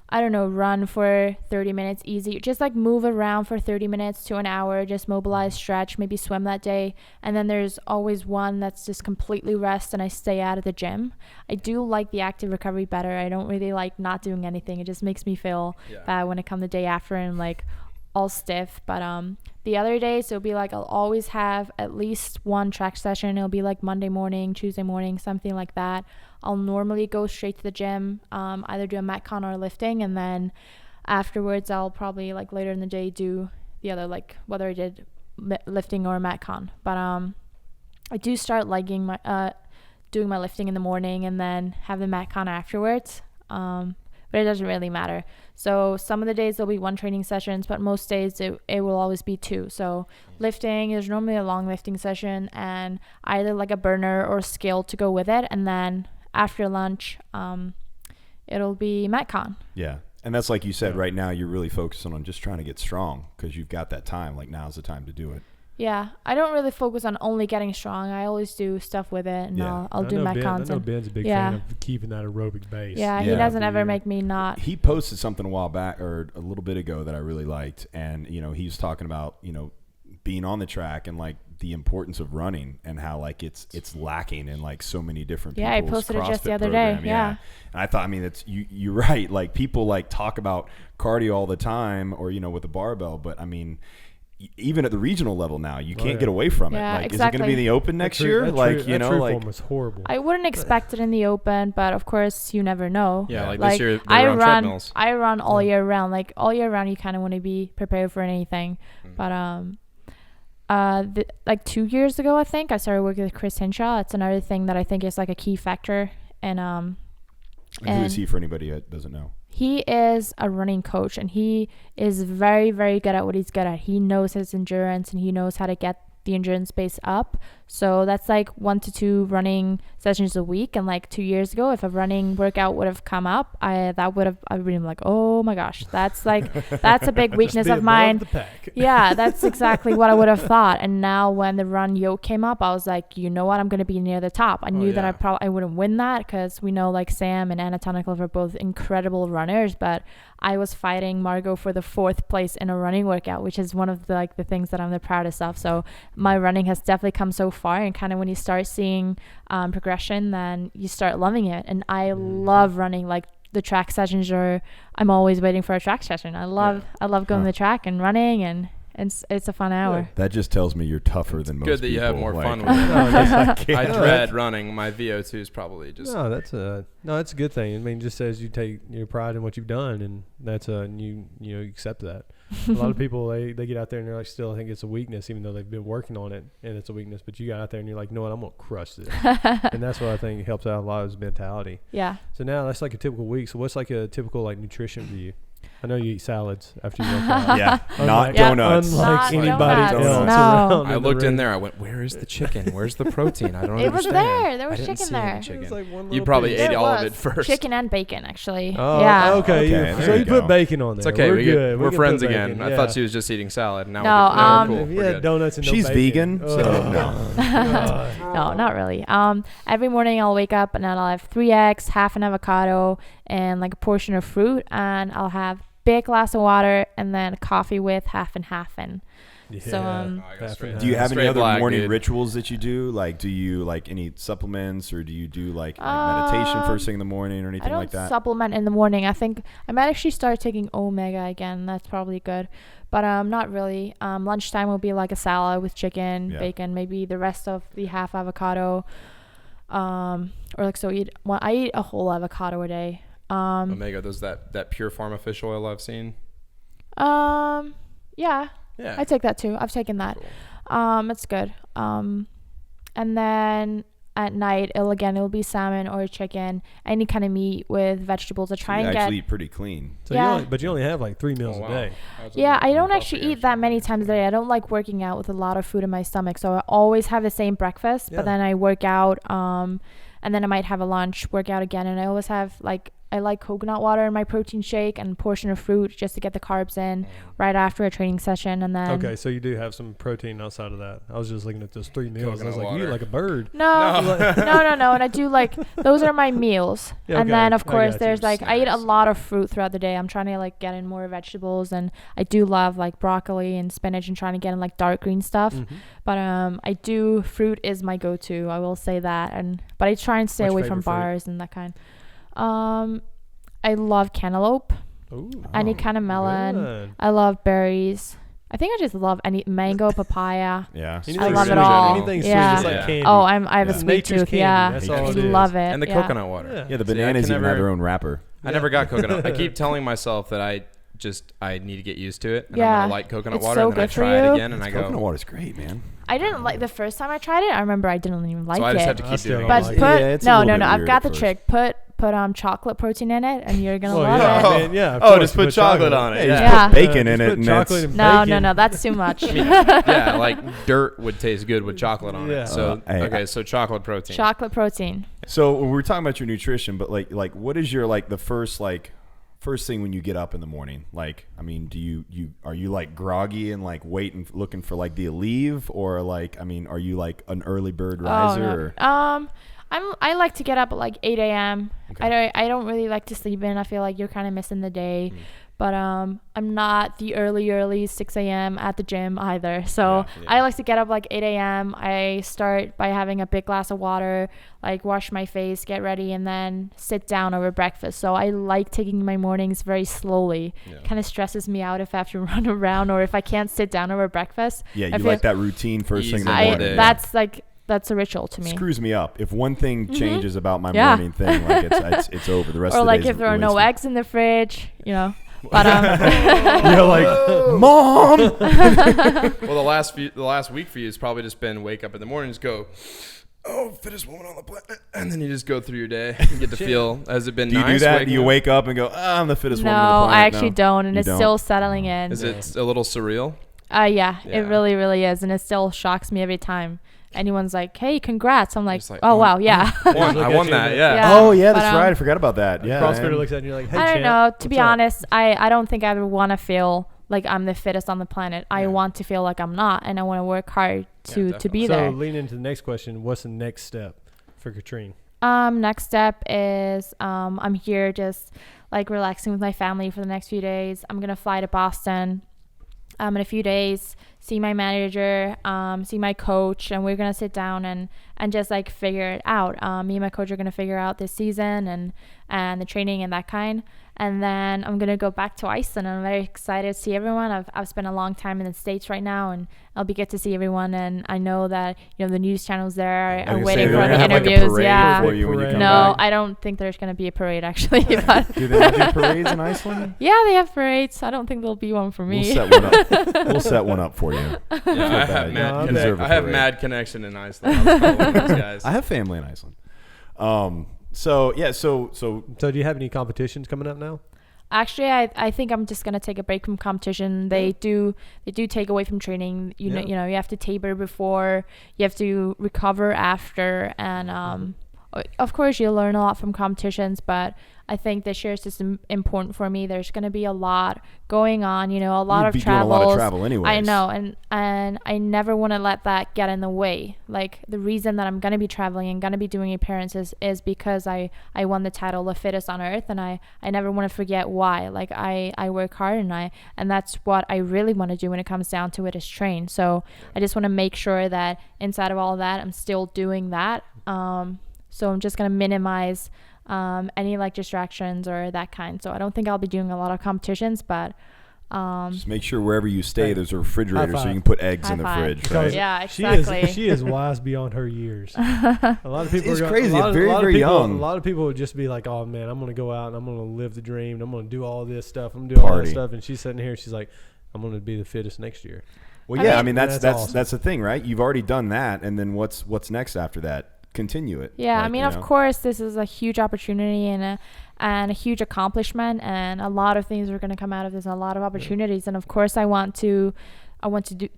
[SPEAKER 4] I don't know, run for 30 minutes easy, just like move around for 30 minutes to an hour, just mobilize, stretch, maybe swim that day. And then there's always one that's just completely rest, and I stay out of the gym. I do like the active recovery better. I don't really like not doing anything. It just makes me feel bad when it comes the day after and like all stiff. But the other days it'll be like I'll always have at least one track session. It'll be like Monday morning, Tuesday morning, something like that. I'll normally go straight to the gym, either do a metcon or lifting, and then afterwards I'll probably like later in the day do the other, like whether I did lifting or metcon. But I do start liking my doing my lifting in the morning and then have the metcon afterwards. But it doesn't really matter. So some of the days there'll be 1 training sessions, but most days it will always be 2. So lifting, there's normally a long lifting session and either like a burner or skill to go with it. And then after lunch, it'll be metcon.
[SPEAKER 2] Yeah. And that's like you said, right now you're really focusing on just trying to get strong because you've got that time. Like now's the time to do it.
[SPEAKER 4] Yeah, I don't really focus on only getting strong. I always do stuff with it, and
[SPEAKER 2] Yeah.
[SPEAKER 4] I'll do metcons.
[SPEAKER 5] I know Ben's a big fan of keeping that aerobic base.
[SPEAKER 4] Yeah, he
[SPEAKER 2] Yeah.
[SPEAKER 4] doesn't ever make me not.
[SPEAKER 2] He posted something a while back or a little bit ago that I really liked. And, he was talking about, being on the track and like the importance of running and how like it's lacking in like so many different
[SPEAKER 4] Yeah, I
[SPEAKER 2] people's
[SPEAKER 4] posted it just the
[SPEAKER 2] CrossFit
[SPEAKER 4] other day.
[SPEAKER 2] program.
[SPEAKER 4] Yeah.
[SPEAKER 2] And I thought, I mean, it's you're right. Like people like talk about cardio all the time or, you know, with the barbell, but I mean, even at the regional level now, you can't get away from it.
[SPEAKER 4] Yeah,
[SPEAKER 2] Like,
[SPEAKER 4] exactly.
[SPEAKER 2] is it going to be the Open next year? Like, you know,
[SPEAKER 5] true
[SPEAKER 2] like
[SPEAKER 5] form was horrible.
[SPEAKER 4] I wouldn't expect it in the Open, but of course you never know.
[SPEAKER 3] Yeah, like
[SPEAKER 4] Like
[SPEAKER 3] this year
[SPEAKER 4] I
[SPEAKER 3] they're on
[SPEAKER 4] run
[SPEAKER 3] treadmills.
[SPEAKER 4] I run all year round. Like all year round you kind of want to be prepared for anything. But like 2 years ago I think I started working with Chris Hinshaw. It's another thing that I think is like a key factor. And
[SPEAKER 2] who is he for anybody that doesn't know?
[SPEAKER 4] he is a running coach, and he is very, very good at what he's good at. He knows his endurance, and he knows how to get the endurance base up. So that's like 1 to 2 running sessions a week. And like 2 years ago, if a running workout would have come up, I would have been like, oh my gosh, that's a big weakness of mine. Yeah, that's exactly what I would have thought. And now when the run yoke came up, I was like, you know what, I'm going to be near the top. I knew that I wouldn't win that, because we know like Sam and Anna Tunnicliffe are both incredible runners, but I was fighting Margot for the 4th place in a running workout, which is one of the things that I'm the proudest of. So my running has definitely come so far, and kind of when you start seeing progression, then you start loving it. And I love running. Like the track sessions I'm always waiting for a track session. I love going to the track and running, and it's a fun hour.
[SPEAKER 2] That just tells me you're tougher than most people.
[SPEAKER 3] Good that you have more
[SPEAKER 2] like,
[SPEAKER 3] fun with it. I dread running. My VO2 is probably just...
[SPEAKER 5] No, that's a good thing. I mean, just says you take your pride in what you've done, and that's you accept that. A lot of people, they get out there and they're like, still think it's a weakness, even though they've been working on it and it's a weakness. But you got out there and you're like, no, I'm going to crush this. And that's what I think helps out a lot is mentality.
[SPEAKER 4] Yeah.
[SPEAKER 5] So now that's like a typical week. So what's like a typical like nutrition for you? I know you eat salads after you work out.
[SPEAKER 2] Yeah, not donuts.
[SPEAKER 5] Unlike
[SPEAKER 4] Not
[SPEAKER 5] anybody
[SPEAKER 4] donuts.
[SPEAKER 5] else
[SPEAKER 4] No.
[SPEAKER 5] around.
[SPEAKER 3] I looked in there. I went, "Where is the chicken? Where's the protein? I don't
[SPEAKER 4] It was
[SPEAKER 3] understand."
[SPEAKER 4] there. There was
[SPEAKER 3] I didn't
[SPEAKER 4] chicken
[SPEAKER 3] see any
[SPEAKER 4] there.
[SPEAKER 5] It
[SPEAKER 3] chicken.
[SPEAKER 5] was like one
[SPEAKER 3] You
[SPEAKER 5] little
[SPEAKER 3] probably
[SPEAKER 5] piece.
[SPEAKER 3] ate
[SPEAKER 4] There
[SPEAKER 3] all of
[SPEAKER 4] was
[SPEAKER 3] it first.
[SPEAKER 4] chicken and bacon, actually.
[SPEAKER 5] Oh,
[SPEAKER 4] Yeah.
[SPEAKER 5] okay.
[SPEAKER 2] there
[SPEAKER 5] So
[SPEAKER 2] you
[SPEAKER 5] you
[SPEAKER 2] go.
[SPEAKER 5] put bacon on there.
[SPEAKER 3] It's okay.
[SPEAKER 5] We're good.
[SPEAKER 3] We're
[SPEAKER 5] can
[SPEAKER 3] friends
[SPEAKER 5] put
[SPEAKER 3] again.
[SPEAKER 5] bacon,
[SPEAKER 3] I
[SPEAKER 5] yeah.
[SPEAKER 3] thought she was just eating salad. Now
[SPEAKER 4] No,
[SPEAKER 3] we're cool.
[SPEAKER 5] If you
[SPEAKER 3] We're
[SPEAKER 5] had
[SPEAKER 3] good.
[SPEAKER 5] donuts and no
[SPEAKER 2] She's
[SPEAKER 5] bacon.
[SPEAKER 2] vegan, so no.
[SPEAKER 4] No, not really. Every morning I'll wake up and then I'll have 3 eggs, half an avocado, and like a portion of fruit, and I'll have big glass of water and then coffee with half and half. And so
[SPEAKER 2] Do you have any
[SPEAKER 3] Straight
[SPEAKER 2] other
[SPEAKER 3] black,
[SPEAKER 2] morning
[SPEAKER 3] dude.
[SPEAKER 2] rituals that you do? Like, do you like any supplements, or do you do like meditation first thing in the morning or
[SPEAKER 4] I
[SPEAKER 2] anything
[SPEAKER 4] don't
[SPEAKER 2] like that?
[SPEAKER 4] supplement in the morning. I think I might actually start taking omega again. That's probably good, but not really. Lunchtime will be like a salad with chicken, bacon, maybe the rest of the half avocado, or like I eat a whole avocado a day.
[SPEAKER 3] Omega, those that pure farm fish oil I've seen.
[SPEAKER 4] Yeah. I take that too. I've taken that. Cool. It's good. And then at night it'll be salmon or chicken, any kind of meat with vegetables. I try
[SPEAKER 2] you
[SPEAKER 4] and
[SPEAKER 2] actually
[SPEAKER 4] get
[SPEAKER 2] eat pretty clean.
[SPEAKER 5] So
[SPEAKER 4] Yeah.
[SPEAKER 5] you only have like 3 meals a day.
[SPEAKER 4] Yeah, I don't actually eat that many times a day. I don't like working out with a lot of food in my stomach, so I always have the same breakfast, but then I work out, and then I might have a lunch, work out again, and I always have I like coconut water in my protein shake and a portion of fruit just to get the carbs in right after a training session. And then
[SPEAKER 5] Okay, so you do have some protein outside of that. I was just looking at those 3 meals. And I was like, you
[SPEAKER 3] water.
[SPEAKER 5] eat like a bird.
[SPEAKER 4] No. And I do those are my meals.
[SPEAKER 5] Yeah,
[SPEAKER 4] and
[SPEAKER 5] okay.
[SPEAKER 4] then of
[SPEAKER 5] I
[SPEAKER 4] course
[SPEAKER 5] got
[SPEAKER 4] there's
[SPEAKER 5] you.
[SPEAKER 4] I eat a lot of fruit throughout the day. I'm trying to get in more vegetables, and I do love broccoli and spinach and trying to get in dark green stuff.
[SPEAKER 5] Mm-hmm.
[SPEAKER 4] But fruit is my go-to. I will say that. But I try and stay
[SPEAKER 5] What's
[SPEAKER 4] away
[SPEAKER 5] your
[SPEAKER 4] from
[SPEAKER 5] favorite fruit?
[SPEAKER 4] bars and that kind. I love cantaloupe.
[SPEAKER 5] Ooh,
[SPEAKER 4] Any kind of melon.
[SPEAKER 5] good.
[SPEAKER 4] I love berries. I think I just love any mango, papaya.
[SPEAKER 2] Yeah.
[SPEAKER 5] Anything
[SPEAKER 4] I love
[SPEAKER 5] sweet,
[SPEAKER 4] it all.
[SPEAKER 5] Anything
[SPEAKER 4] Yeah.
[SPEAKER 5] sweet, it's like candy.
[SPEAKER 4] Oh, I have a
[SPEAKER 2] Yeah.
[SPEAKER 4] sweet
[SPEAKER 5] Nature's
[SPEAKER 4] tooth.
[SPEAKER 5] candy.
[SPEAKER 4] Yeah,
[SPEAKER 5] That's
[SPEAKER 3] all
[SPEAKER 4] I
[SPEAKER 3] it is.
[SPEAKER 4] love it.
[SPEAKER 3] And the
[SPEAKER 4] yeah.
[SPEAKER 3] coconut water.
[SPEAKER 2] Yeah, the
[SPEAKER 3] See, I
[SPEAKER 2] bananas
[SPEAKER 3] can
[SPEAKER 2] even have
[SPEAKER 3] never-
[SPEAKER 2] their own wrapper.
[SPEAKER 3] I never got coconut. I keep telling myself that I need to get used to it. And I'm
[SPEAKER 4] Yeah.
[SPEAKER 3] gonna like coconut
[SPEAKER 4] It's
[SPEAKER 3] water,
[SPEAKER 4] so
[SPEAKER 3] and then I
[SPEAKER 4] good for
[SPEAKER 3] try it
[SPEAKER 4] you.
[SPEAKER 3] again, and I
[SPEAKER 2] Coconut
[SPEAKER 3] go.
[SPEAKER 2] water's great, man.
[SPEAKER 4] I didn't like the first time I tried it. I remember I didn't even like
[SPEAKER 3] So I just
[SPEAKER 4] it.
[SPEAKER 3] have to
[SPEAKER 5] I
[SPEAKER 3] keep
[SPEAKER 5] still
[SPEAKER 3] doing
[SPEAKER 5] don't
[SPEAKER 3] it.
[SPEAKER 4] But
[SPEAKER 5] like
[SPEAKER 4] put
[SPEAKER 2] Yeah, it's a
[SPEAKER 4] no,
[SPEAKER 2] little bit
[SPEAKER 4] I've
[SPEAKER 2] weird
[SPEAKER 4] got
[SPEAKER 2] at
[SPEAKER 4] the
[SPEAKER 2] first.
[SPEAKER 4] trick. Put chocolate protein in it, and you're gonna
[SPEAKER 5] Well,
[SPEAKER 4] love
[SPEAKER 5] yeah,
[SPEAKER 4] it.
[SPEAKER 5] man, yeah. of
[SPEAKER 3] Oh,
[SPEAKER 5] course,
[SPEAKER 3] just
[SPEAKER 5] you
[SPEAKER 3] put chocolate on it.
[SPEAKER 2] Yeah,
[SPEAKER 3] Yeah.
[SPEAKER 2] you
[SPEAKER 4] Yeah.
[SPEAKER 2] put bacon in
[SPEAKER 5] Just
[SPEAKER 2] it,
[SPEAKER 5] put
[SPEAKER 2] and
[SPEAKER 5] chocolate
[SPEAKER 2] that's
[SPEAKER 5] and
[SPEAKER 4] No, that's too much.
[SPEAKER 3] Yeah, like dirt would taste good with chocolate on
[SPEAKER 5] Yeah.
[SPEAKER 3] it. So
[SPEAKER 2] Hey,
[SPEAKER 3] so chocolate protein.
[SPEAKER 4] Chocolate protein.
[SPEAKER 2] So when we're talking about your nutrition, but like what is your the first thing when you get up in the morning? Do are you groggy and waiting looking for the leave, or are you an early bird riser?
[SPEAKER 4] Oh, no. I like to get up at 8 a.m.
[SPEAKER 2] Okay.
[SPEAKER 4] I don't really like to sleep in. I feel like you're kind of missing the day. But I'm not the early 6 a.m. at the gym either. So I like to get up like 8 a.m. I start by having a big glass of water, like wash my face, get ready, and then sit down over breakfast. So I like taking my mornings very slowly. Kind of stresses me out if I have to run around or if I can't sit down over breakfast.
[SPEAKER 2] Yeah, you like that routine first thing in the morning.
[SPEAKER 4] That's a ritual to me.
[SPEAKER 2] Screws me up. If one thing changes about my morning thing, like it's over. The rest of the day.
[SPEAKER 4] Or like if there are no eggs in the fridge, you know. But
[SPEAKER 2] you're like, Mom.
[SPEAKER 3] Well, the last week for you has probably just been wake up in the morning, just go, fittest woman on the planet, and then you just go through your day and get to feel. Has it been nice?
[SPEAKER 2] Do you do that? Do you wake up and go, I'm the fittest woman on the planet?
[SPEAKER 4] No, I actually don't, and it's still settling in.
[SPEAKER 3] Is it a little surreal?
[SPEAKER 4] Yeah, it really, really is, and it still shocks me every time. Anyone's like, hey, congrats. I'm like, oh, wow, yeah.
[SPEAKER 3] I won that, yeah.
[SPEAKER 2] Oh, yeah, that's right. I forgot about that. Yeah.
[SPEAKER 5] CrossFitter looks at you and you're like, hey,
[SPEAKER 4] I don't know. To be honest, I don't think I ever want to feel like I'm the fittest on the planet. I want to feel like I'm not, and I want to work hard to be there.
[SPEAKER 5] So lean into the next question. What's the next step for Katrin?
[SPEAKER 4] Next step is I'm here just like relaxing with my family for the next few days. I'm going to fly to Boston in a few days, see my manager, see my coach, and we're going to sit down and just like figure it out. Me and my coach are going to figure out this season and the training and that kind. And then I'm going to go back to Iceland. I'm very excited to see everyone. I've spent a long time in the States right now, and I'll be good to see everyone. And I know that, the news channels there are waiting for the interviews. No, I don't think there's going to be a parade, actually. But
[SPEAKER 2] do they not do parades in Iceland?
[SPEAKER 4] Yeah, they have parades. I don't think there'll be one for me.
[SPEAKER 2] We'll set one up for you.
[SPEAKER 3] Yeah, I have mad connection in Iceland. I was following those guys.
[SPEAKER 2] I have family in Iceland. So
[SPEAKER 5] do you have any competitions coming up now?
[SPEAKER 4] Actually, I think I'm just gonna take a break from competition. They do take away from training. You know, you have to taper before, you have to recover after, and of course you learn a lot from competitions. But I think this year is just important for me. There's gonna be a lot going on. A lot of travels.
[SPEAKER 2] Doing a lot of travel anyways.
[SPEAKER 4] I know, and I never want to let that get in the way. Like the reason that I'm gonna be traveling and gonna be doing appearances is because I won the title of fittest on earth, and I never want to forget why. Like I work hard, and that's what I really want to do when it comes down to it, is train. So I just want to make sure that inside of all of that, I'm still doing that. So I'm just gonna minimize any like distractions or that kind. So I don't think I'll be doing a lot of competitions, but
[SPEAKER 2] just make sure wherever you stay there's a refrigerator so you can put eggs in the fridge, right?
[SPEAKER 4] Yeah, exactly.
[SPEAKER 5] She is wise beyond her years. A lot of people
[SPEAKER 2] it's crazy. Very young.
[SPEAKER 5] A lot of people would just be like, oh man, I'm gonna go out and I'm gonna live the dream and I'm gonna do all this stuff, I'm gonna do all that stuff, and she's sitting here, she's like, I'm gonna be the fittest next year.
[SPEAKER 2] Well, I mean that's awesome. That's the thing, right? You've already done that, and then what's next after that? Continue it.
[SPEAKER 4] Yeah, like, I mean, of course, this is a huge opportunity and a huge accomplishment, and a lot of things are going to come out of this, and a lot of opportunities. And of course, I want to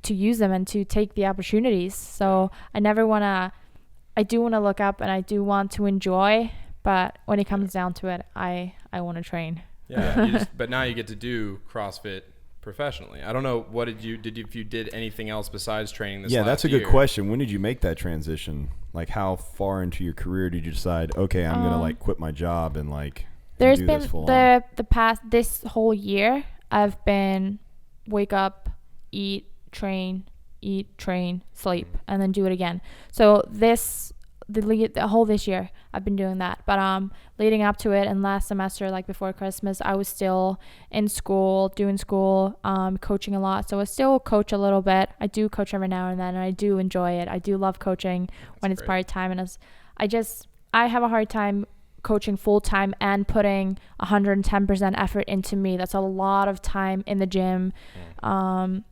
[SPEAKER 4] use them and to take the opportunities. So I do want to look up, and I do want to enjoy, but when it comes down to it, I want to train.
[SPEAKER 3] Yeah, but now you get to do CrossFit professionally. I don't know, what if you did anything else besides training this last year?
[SPEAKER 2] Yeah, that's a good question. When did you make that transition? Like, how far into your career did you decide, okay, I'm gonna like quit my job and like
[SPEAKER 4] there's
[SPEAKER 2] do
[SPEAKER 4] been
[SPEAKER 2] this full
[SPEAKER 4] the past this whole year I've been wake up, eat, train, sleep, and then do it again. So the whole this year I've been doing that, but leading up to it and last semester, like before Christmas, I was still in school, coaching a lot. So I still coach a little bit. I do coach every now and then, and I do enjoy it. I do love coaching when it's part-time, and I have a hard time coaching full-time and putting 110% effort into me. That's a lot of time in the gym. I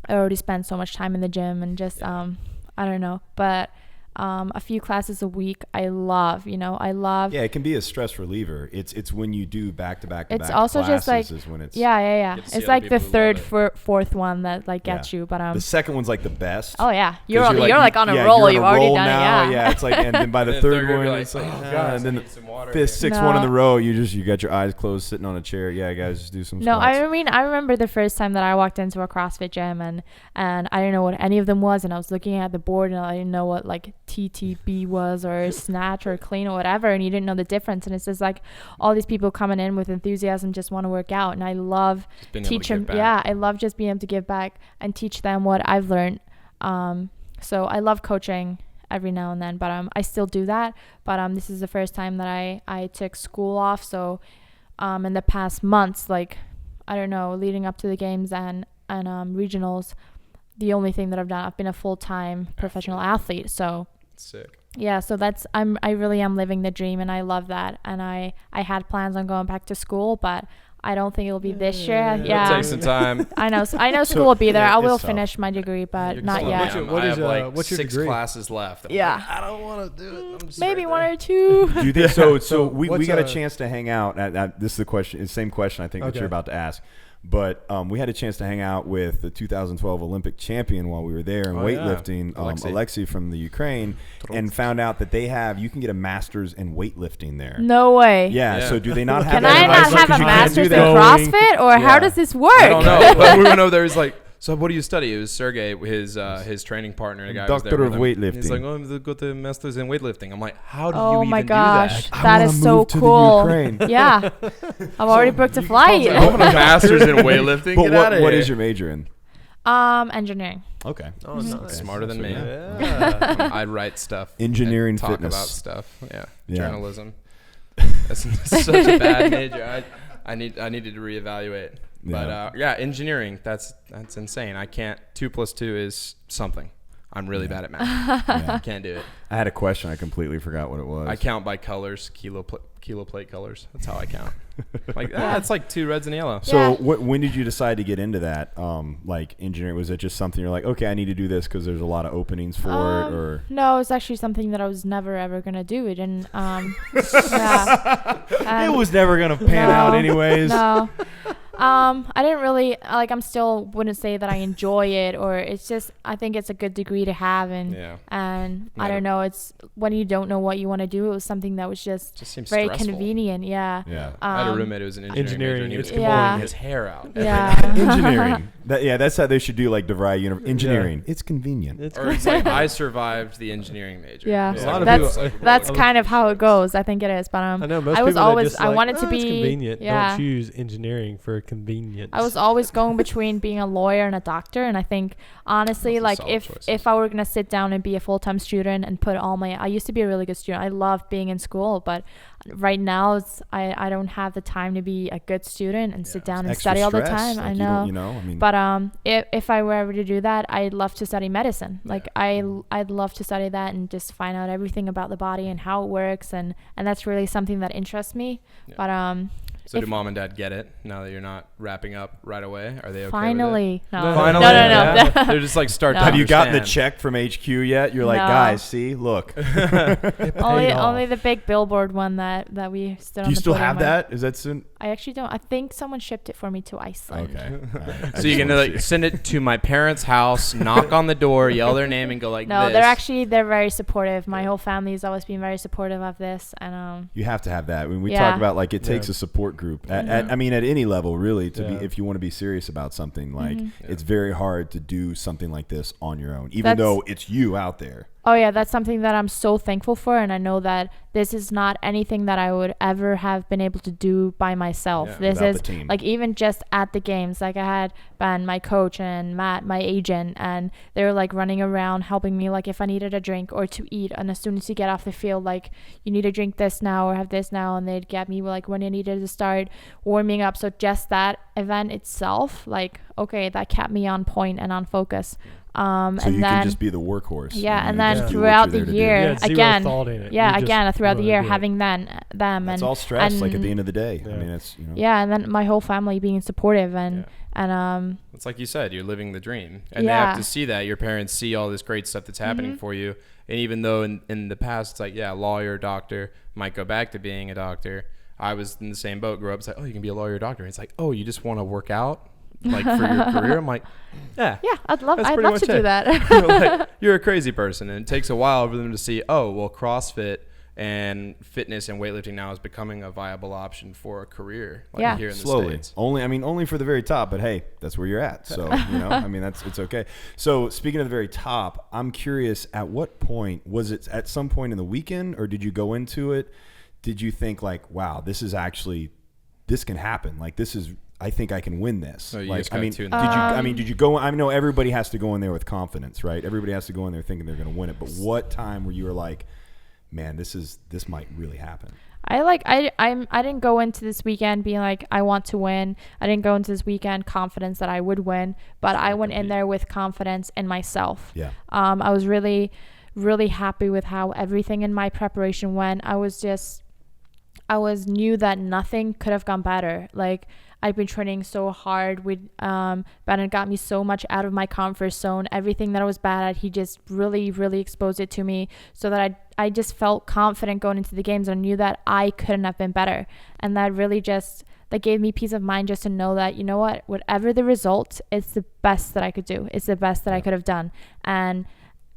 [SPEAKER 4] already spend so much time in the gym, and just I don't know, but a few classes a week I love. Yeah,
[SPEAKER 2] it can be a stress reliever. It's when you do back-to-back
[SPEAKER 4] it's also just like
[SPEAKER 2] is when it's
[SPEAKER 4] it's like the third fourth one that like gets you, but
[SPEAKER 2] the second one's like the best.
[SPEAKER 4] Oh yeah, you're like on a roll. You've already done
[SPEAKER 2] now.
[SPEAKER 4] it.
[SPEAKER 2] Yeah, it's like, and then by the third one it's like, and then the fifth, sixth one in the row, you got your eyes closed sitting on a chair. Yeah, guys, just do some squats.
[SPEAKER 4] I mean, I remember the first time that I walked into a CrossFit gym, and I didn't know what any of them was, and I was looking at the board and I didn't know what like TTB was, or snatch or clean or whatever, and you didn't know the difference. And it's just like all these people coming in with enthusiasm, just want to work out, and I love teaching. Yeah, I love just being able to give back and teach them what I've learned. So I love coaching every now and then, but I still do that. But this is the first time that I took school off. So in the past months, like, I don't know, leading up to the games and regionals, the only thing that I've been a full-time professional athlete. So
[SPEAKER 3] sick.
[SPEAKER 4] Yeah, so I really am living the dream, and I love that. And I had plans on going back to school, but I don't think it'll be this year. Yeah,
[SPEAKER 3] it'll take some time.
[SPEAKER 4] I know school will be there. I will finish my degree, but not yet.
[SPEAKER 3] What's your 6
[SPEAKER 5] degree?
[SPEAKER 3] Classes left.
[SPEAKER 4] Yeah.
[SPEAKER 3] I don't want to do it.
[SPEAKER 4] Maybe one or two.
[SPEAKER 2] Do you think so we got a chance to hang out. This is the question. It's the same question I think that you're about to ask. But we had a chance to hang out with the 2012 Olympic champion while we were there in weightlifting, Alexei from the Ukraine, and found out that you can get a master's in weightlifting there.
[SPEAKER 4] No way.
[SPEAKER 2] Yeah. So do they not have
[SPEAKER 4] Can
[SPEAKER 2] that?
[SPEAKER 4] I not have a master's in CrossFit, or how does this work?
[SPEAKER 3] I don't know. But we went over there. He's like, so what do you study? It was Sergey, his training partner, the guy
[SPEAKER 2] Doctor of weightlifting.
[SPEAKER 3] He's like, oh, I'm got the master's in weightlifting. I'm like, how do you
[SPEAKER 4] Oh
[SPEAKER 3] even
[SPEAKER 4] my
[SPEAKER 3] do
[SPEAKER 4] gosh,
[SPEAKER 3] that?
[SPEAKER 4] that is so cool. Yeah, I've already booked a flight.
[SPEAKER 3] I want a master's in weightlifting.
[SPEAKER 2] But
[SPEAKER 3] Get out of
[SPEAKER 2] what
[SPEAKER 3] here.
[SPEAKER 2] is your major in?
[SPEAKER 4] Engineering.
[SPEAKER 2] Okay.
[SPEAKER 5] Oh, nice.
[SPEAKER 3] Smarter than me.
[SPEAKER 5] Yeah.
[SPEAKER 3] I write stuff.
[SPEAKER 2] Engineering,
[SPEAKER 3] and talk
[SPEAKER 2] fitness.
[SPEAKER 3] about stuff. Yeah.
[SPEAKER 2] Yeah.
[SPEAKER 3] Journalism. That's such a bad major. I needed to reevaluate.
[SPEAKER 2] Yeah.
[SPEAKER 3] But engineering. That's insane. I can't. 2 + 2 is something. I'm really bad at math. I can't do it.
[SPEAKER 2] I had a question. I completely forgot what it was.
[SPEAKER 3] I count by colors, kilo plate colors. That's how I count. Like it's like 2 reds and a yellow.
[SPEAKER 2] So when did you decide to get into that? Like engineering, was it just something you're like, okay, I need to do this because there's a lot of openings for it, or?
[SPEAKER 4] No, it's actually something that I was never ever gonna do. It didn't.
[SPEAKER 2] It was never gonna pan out anyways.
[SPEAKER 4] No. I didn't really I'm still wouldn't say that I enjoy it, or it's just, I think it's a good degree to have, and I don't know, it's when you don't know what you want to do, it was something that was just very
[SPEAKER 3] stressful.
[SPEAKER 4] convenient.
[SPEAKER 3] I had a roommate who was an engineering major, and he was pulling his hair out.
[SPEAKER 2] Engineering. That's how they should do, like DeVry engineering. It's convenient.
[SPEAKER 3] It's like, I survived the engineering major.
[SPEAKER 4] Yeah,
[SPEAKER 5] A lot of people,
[SPEAKER 4] that's kind of how it goes. I think it is, but
[SPEAKER 5] I know most
[SPEAKER 4] I was
[SPEAKER 5] people
[SPEAKER 4] always
[SPEAKER 5] just
[SPEAKER 4] I wanted to
[SPEAKER 5] it's
[SPEAKER 4] be
[SPEAKER 5] convenient.
[SPEAKER 4] Yeah.
[SPEAKER 5] Don't choose engineering for convenience.
[SPEAKER 4] I was always going between being a lawyer and a doctor, and I think honestly, like if I were gonna sit down and be a full-time student and put I used to be a really good student. I love being in school, but right now I don't have the time to be a good student and sit down and study all the time.
[SPEAKER 2] Like,
[SPEAKER 4] I know. But if I were ever to do that, I'd love to study medicine. Like I'd love to study that and just find out everything about the body and how it works, and that's really something that interests me. But
[SPEAKER 3] so do mom and dad get it now that you're not wrapping up right away? Are they okay
[SPEAKER 4] finally
[SPEAKER 3] with it?
[SPEAKER 4] no.
[SPEAKER 3] Finally?
[SPEAKER 4] No.
[SPEAKER 3] Yeah. They're just like start to
[SPEAKER 2] Have you gotten the
[SPEAKER 3] understand.
[SPEAKER 2] check from HQ yet? You're like,
[SPEAKER 4] No.
[SPEAKER 2] guys, see, look.
[SPEAKER 4] only the big billboard one that we stood on.
[SPEAKER 2] Do you
[SPEAKER 4] the
[SPEAKER 2] still
[SPEAKER 4] podium
[SPEAKER 2] have
[SPEAKER 4] with.
[SPEAKER 2] that? Is that soon?
[SPEAKER 4] I actually don't. I think someone shipped it for me to Iceland.
[SPEAKER 2] Okay.
[SPEAKER 3] So you can send it to my parents' house, knock on the door, yell their name, and go like
[SPEAKER 4] No,
[SPEAKER 3] this.
[SPEAKER 4] they're very supportive. My whole family has always been very supportive of this, and
[SPEAKER 2] You have to have that. When we
[SPEAKER 4] Yeah.
[SPEAKER 2] talk about, like, it takes a support group at any level, really, to be, if you want to be serious about something, like it's very hard to do something like this on your own, even though it's you out there.
[SPEAKER 4] Oh yeah, that's something that I'm so thankful for, and I know that this is not anything that I would ever have been able to do by myself.
[SPEAKER 2] Yeah,
[SPEAKER 4] this
[SPEAKER 2] without
[SPEAKER 4] is
[SPEAKER 2] the team.
[SPEAKER 4] like even just at the games, like I had Ben, my coach, and Matt, my agent, and they were like running around helping me, like if I needed a drink or to eat, and as soon as you get off the field, like you need to drink this now or have this now, and they'd get me like when I needed to start warming up. So just that event itself, like okay, that kept me on point and on focus.
[SPEAKER 2] So
[SPEAKER 4] and
[SPEAKER 2] you
[SPEAKER 4] then
[SPEAKER 2] can just be the workhorse.
[SPEAKER 4] and then
[SPEAKER 2] just do what
[SPEAKER 4] throughout
[SPEAKER 2] you're
[SPEAKER 4] the
[SPEAKER 2] there to do.
[SPEAKER 4] year,
[SPEAKER 5] Yeah, zero thought in it. You just
[SPEAKER 4] throughout the year,
[SPEAKER 5] do it.
[SPEAKER 4] having them
[SPEAKER 2] It's
[SPEAKER 4] and
[SPEAKER 2] all stress,
[SPEAKER 4] and,
[SPEAKER 2] like at the end of the day.
[SPEAKER 5] Yeah.
[SPEAKER 2] I mean, it's
[SPEAKER 4] and then my whole family being supportive and
[SPEAKER 3] It's like you said, you're living the dream, and they have to see that. Your parents see all this great stuff that's happening for you, and even though in the past it's like lawyer, doctor, might go back to being a doctor. I was in the same boat. Grew up, it's like, oh, you can be a lawyer, doctor. It's like, oh, you just want to work out like for your career. I'm like,
[SPEAKER 4] I'd love
[SPEAKER 3] That's pretty much
[SPEAKER 4] to do
[SPEAKER 3] it.
[SPEAKER 4] that.
[SPEAKER 3] Like, you're a crazy person, and it takes a while for them to see, oh, well, CrossFit and fitness and weightlifting now is becoming a viable option for a career. Like
[SPEAKER 4] Yeah.
[SPEAKER 3] here in
[SPEAKER 2] Slowly.
[SPEAKER 3] the States.
[SPEAKER 2] Only for the very top, but hey, that's where you're at. So, I mean, it's okay. So speaking of the very top, I'm curious, at what point, was it at some point in the weekend, or did you go into it? Did you think like, wow, this can happen. Like I think I can win this.
[SPEAKER 3] So you
[SPEAKER 2] like,
[SPEAKER 3] just got tuned in.
[SPEAKER 2] did you go, I know everybody has to go in there with confidence, right? Everybody has to go in there thinking they're going to win it. But what time where you were like, man, this might really happen?
[SPEAKER 4] I didn't go into this weekend being like, I want to win. I didn't go into this weekend confidence that I would win, but I went in there with confidence in myself.
[SPEAKER 2] Yeah.
[SPEAKER 4] I was really, really happy with how everything in my preparation went. I knew that nothing could have gone better. Like, I've been training so hard with Ben got me so much out of my comfort zone. Everything that I was bad at, he just really, really exposed it to me, so that I just felt confident going into the games. I knew that I couldn't have been better, and that really that gave me peace of mind, just to know that, you know what, whatever the result, it's the best that I could do. It's the best that I could have done. And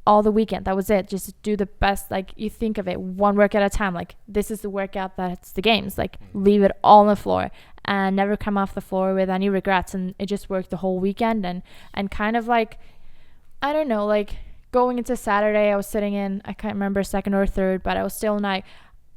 [SPEAKER 4] all the weekend, that was it. Just do the best. Like, you think of it one work at a time. Like, this is the workout, that's the games. Like, leave it all on the floor and never come off the floor with any regrets. And it just worked the whole weekend. And kind of like, I don't know, like going into Saturday, I was sitting in, I can't remember, second or third, but I was still not,